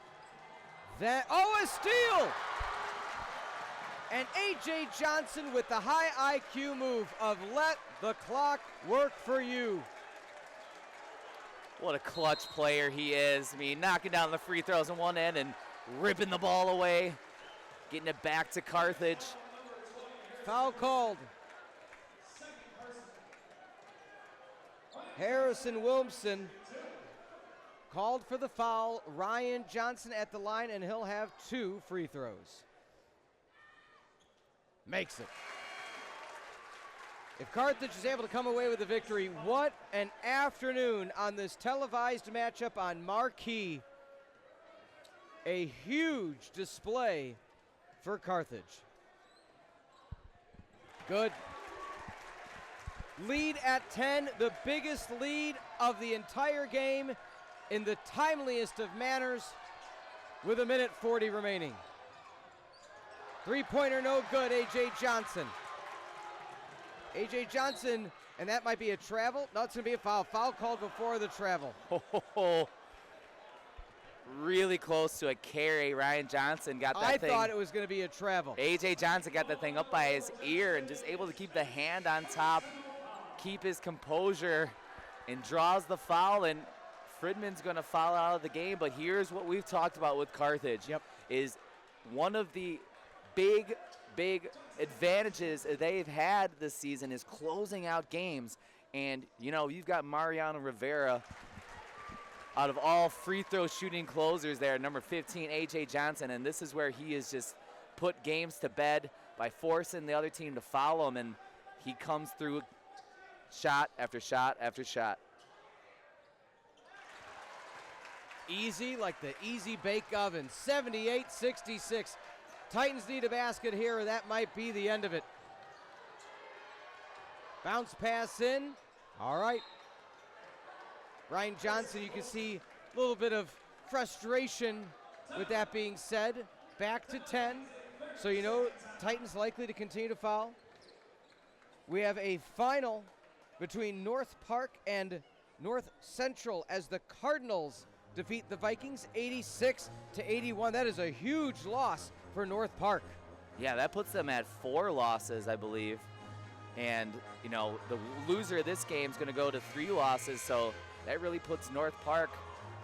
then, oh, a steal! And A.J. Johnson with the high IQ move of let the clock work for you. What a clutch player he is. I mean, knocking down the free throws on one end and ripping the ball away, getting it back to Carthage. Foul called. Harrison Wilmson called for the foul. Ryan Johnson at the line, and he'll have 2 free throws. Makes it. If Carthage is able to come away with the victory, what an afternoon on this televised matchup on Marquee. A huge display for Carthage. Good. Lead at 10, the biggest lead of the entire game in the timeliest of manners with 1:40 remaining. Three-pointer no good, A.J. Johnson. A.J. Johnson, and that might be a travel. No, it's going to be a foul. Foul called before the travel. Really close to a carry. Ryan Johnson got that thing. I thought it was going to be a travel. A.J. Johnson got that thing up by his ear and just able to keep the hand on top, keep his composure, and draws the foul, and Fridman's going to foul out of the game. But here's what we've talked about with Carthage. Is one of the big advantages they've had this season is closing out games. And, you know, you've got Mariano Rivera out of all free throw shooting closers there, number 15, A.J. Johnson. And this is where he has just put games to bed by forcing the other team to follow him. And he comes through shot after shot after shot. Easy, like the easy bake oven. 78-66. Titans need a basket here, or that might be the end of it. Bounce pass in. All right. Ryan Johnson, you can see a little bit of frustration with that being said. Back to 10. So you know Titans likely to continue to foul. We have a final between North Park and North Central as the Cardinals defeat the Vikings 86-81. That is a huge loss for North Park. Yeah, that puts them at 4 losses, I believe. And, you know, the loser of this game is going to go to 3 losses, so that really puts North Park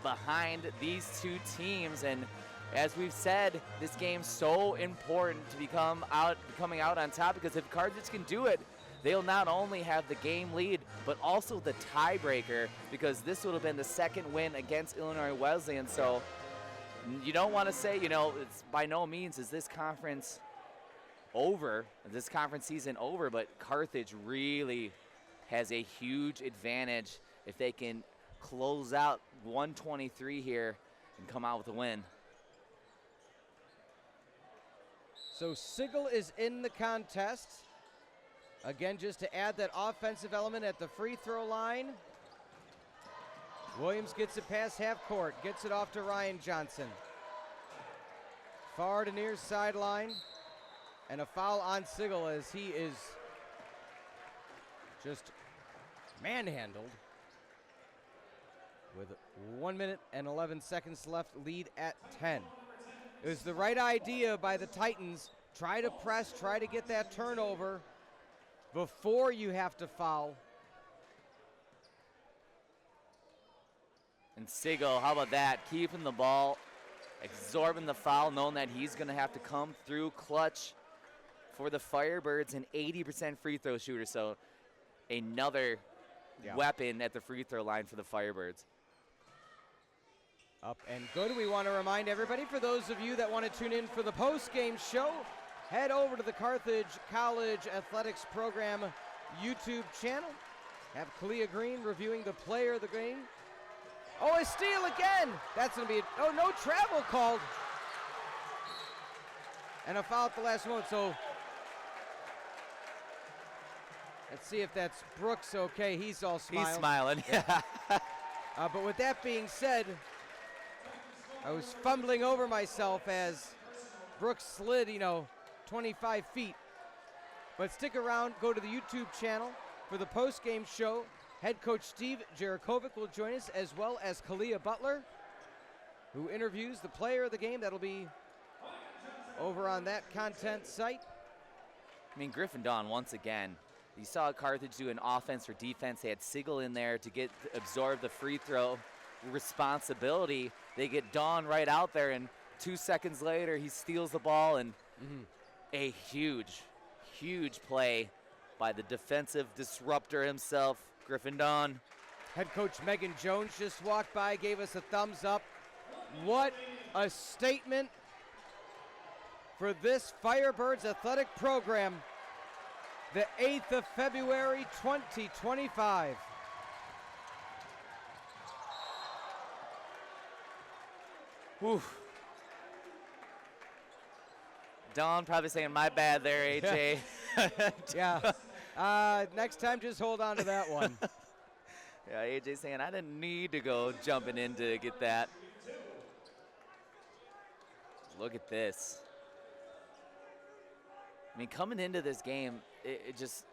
behind these 2 teams. And as we've said, this game's so important to coming out on top, because if Carthage can do it, they'll not only have the game lead, but also the tiebreaker, because this would have been the second win against Illinois Wesleyan. So you don't want to say, you know, it's by no means is this conference over, this conference season over, but Carthage really has a huge advantage if they can close out 123 here and come out with a win. So Sigel is in the contest. Again, just to add that offensive element at the free throw line. Williams gets it past half court, gets it off to Ryan Johnson. Far to near sideline, and a foul on Sigel as he is just manhandled with 1 minute and 11 seconds left, lead at 10. It was the right idea by the Titans. Try to press, try to get that turnover before you have to foul. And Sigel, how about that? Keeping the ball, absorbing the foul, knowing that he's going to have to come through clutch for the Firebirds, an 80% free throw shooter. So another weapon at the free throw line for the Firebirds. Up and good. We want to remind everybody, for those of you that want to tune in for the post-game show, head over to the Carthage College Athletics Program YouTube channel. Have Kalia Green reviewing the player of the game. Oh, a steal again. That's going to be no travel called. And a foul at the last moment. So let's see if that's Brooks okay. He's all smiling. He's smiling. Yeah. But with that being said, I was fumbling over myself as Brooks slid, 25 feet. But stick around, go to the YouTube channel for the post-game show. Head coach Steve Jarakovic will join us, as well as Kalia Butler, who interviews the player of the game. That'll be over on that content site. I mean, Griffin Dawn, once again, you saw Carthage do an offense or defense. They had Sigel in there to absorb the free throw responsibility. They get Dawn right out there, and 2 seconds later, he steals the ball, and a huge, huge play by the defensive disruptor himself, Griffin Dawn. Head coach Megan Jones just walked by, gave us a thumbs up. What a statement for this Firebirds athletic program. The 8th of February, 2025. Whew. Dawn probably saying, my bad there, AJ. Yeah. Next time, just hold on to that one. Yeah, AJ saying, I didn't need to go jumping in to get that. Look at this. I mean, coming into this game, it just,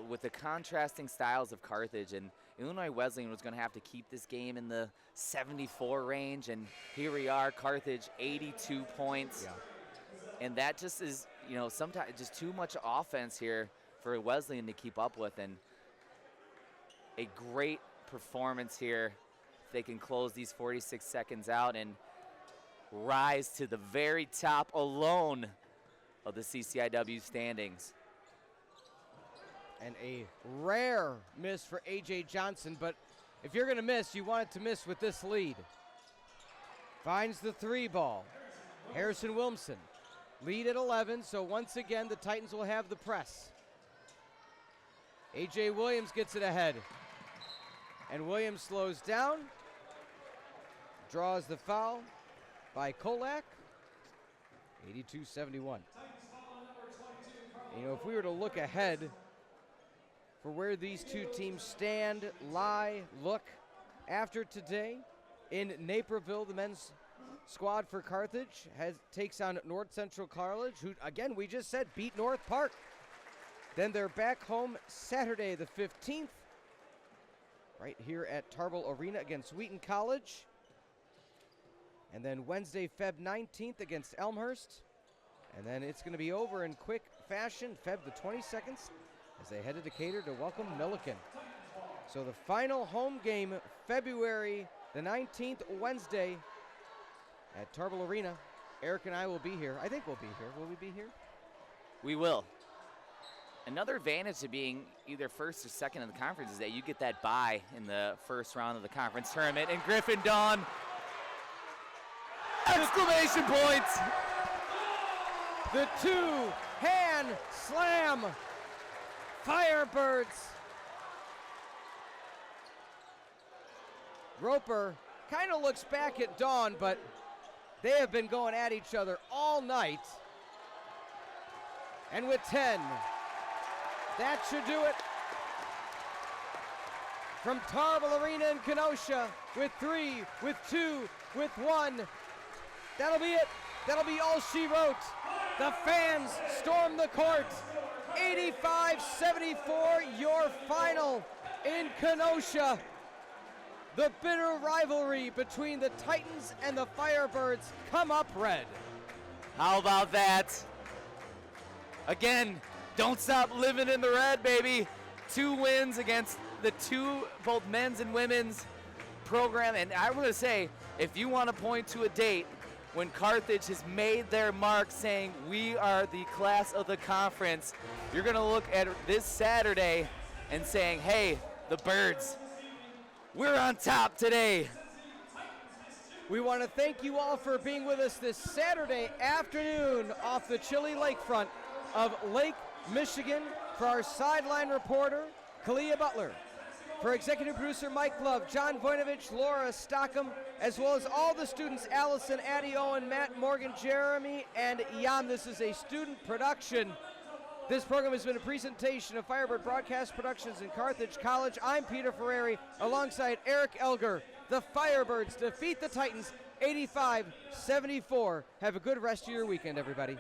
with the contrasting styles of Carthage, and Illinois Wesleyan was going to have to keep this game in the 74 range, and here we are, Carthage 82 points. Yeah. And that just is, sometimes just too much offense here for Wesleyan to keep up with, and a great performance here. If they can close these 46 seconds out and rise to the very top alone of the CCIW standings. And a rare miss for A.J. Johnson, but if you're going to miss, you want it to miss with this lead. Finds the 3 ball. Harrison Wilmson, lead at 11, so once again the Titans will have the press. A.J. Williams gets it ahead. And Williams slows down, draws the foul by Kolak, 82-71. If we were to look ahead for where these two teams stand, look after today in Naperville, the men's squad for Carthage takes on North Central College, who, again, we just said beat North Park. Then they're back home Saturday the 15th, right here at Tarble Arena against Wheaton College. And then Wednesday, Feb 19th against Elmhurst. And then it's going to be over in quick fashion, Feb the 22nd, as they head to Decatur to welcome Milliken. So the final home game, February the 19th, Wednesday at Tarble Arena. Eric and I will be here. I think we'll be here. Will we be here? We will. Another advantage to being either first or second in the conference is that you get that bye in the first round of the conference tournament. And Griffin Dawn, exclamation points! The 2-hand slam. Firebirds. Roper kind of looks back at Dawn, but they have been going at each other all night. And with 10, that should do it. From Tarble Arena in Kenosha, with 3, with 2, with 1. That'll be it. That'll be all she wrote. The fans storm the court. 85-74, your final in Kenosha. The bitter rivalry between the Titans and the Firebirds come up red. How about that? Again, don't stop living in the red, baby. 2 wins against the both men's and women's program. And I want to say, if you want to point to a date when Carthage has made their mark saying we are the class of the conference, you're going to look at this Saturday and saying, hey, the Birds, we're on top today. We want to thank you all for being with us this Saturday afternoon off the chilly lakefront of Lake Michigan. For our sideline reporter, Kalia Butler. For executive producer Mike Love, John Voinovich, Laura Stockham, as well as all the students, Allison, Addie Owen, Matt Morgan, Jeremy, and Jan. This is a student production This program has been a presentation of Firebird Broadcast Productions in Carthage College. I'm Peter Ferreri alongside Eric Elger. The Firebirds defeat the Titans 85-74. Have a good rest of your weekend, everybody.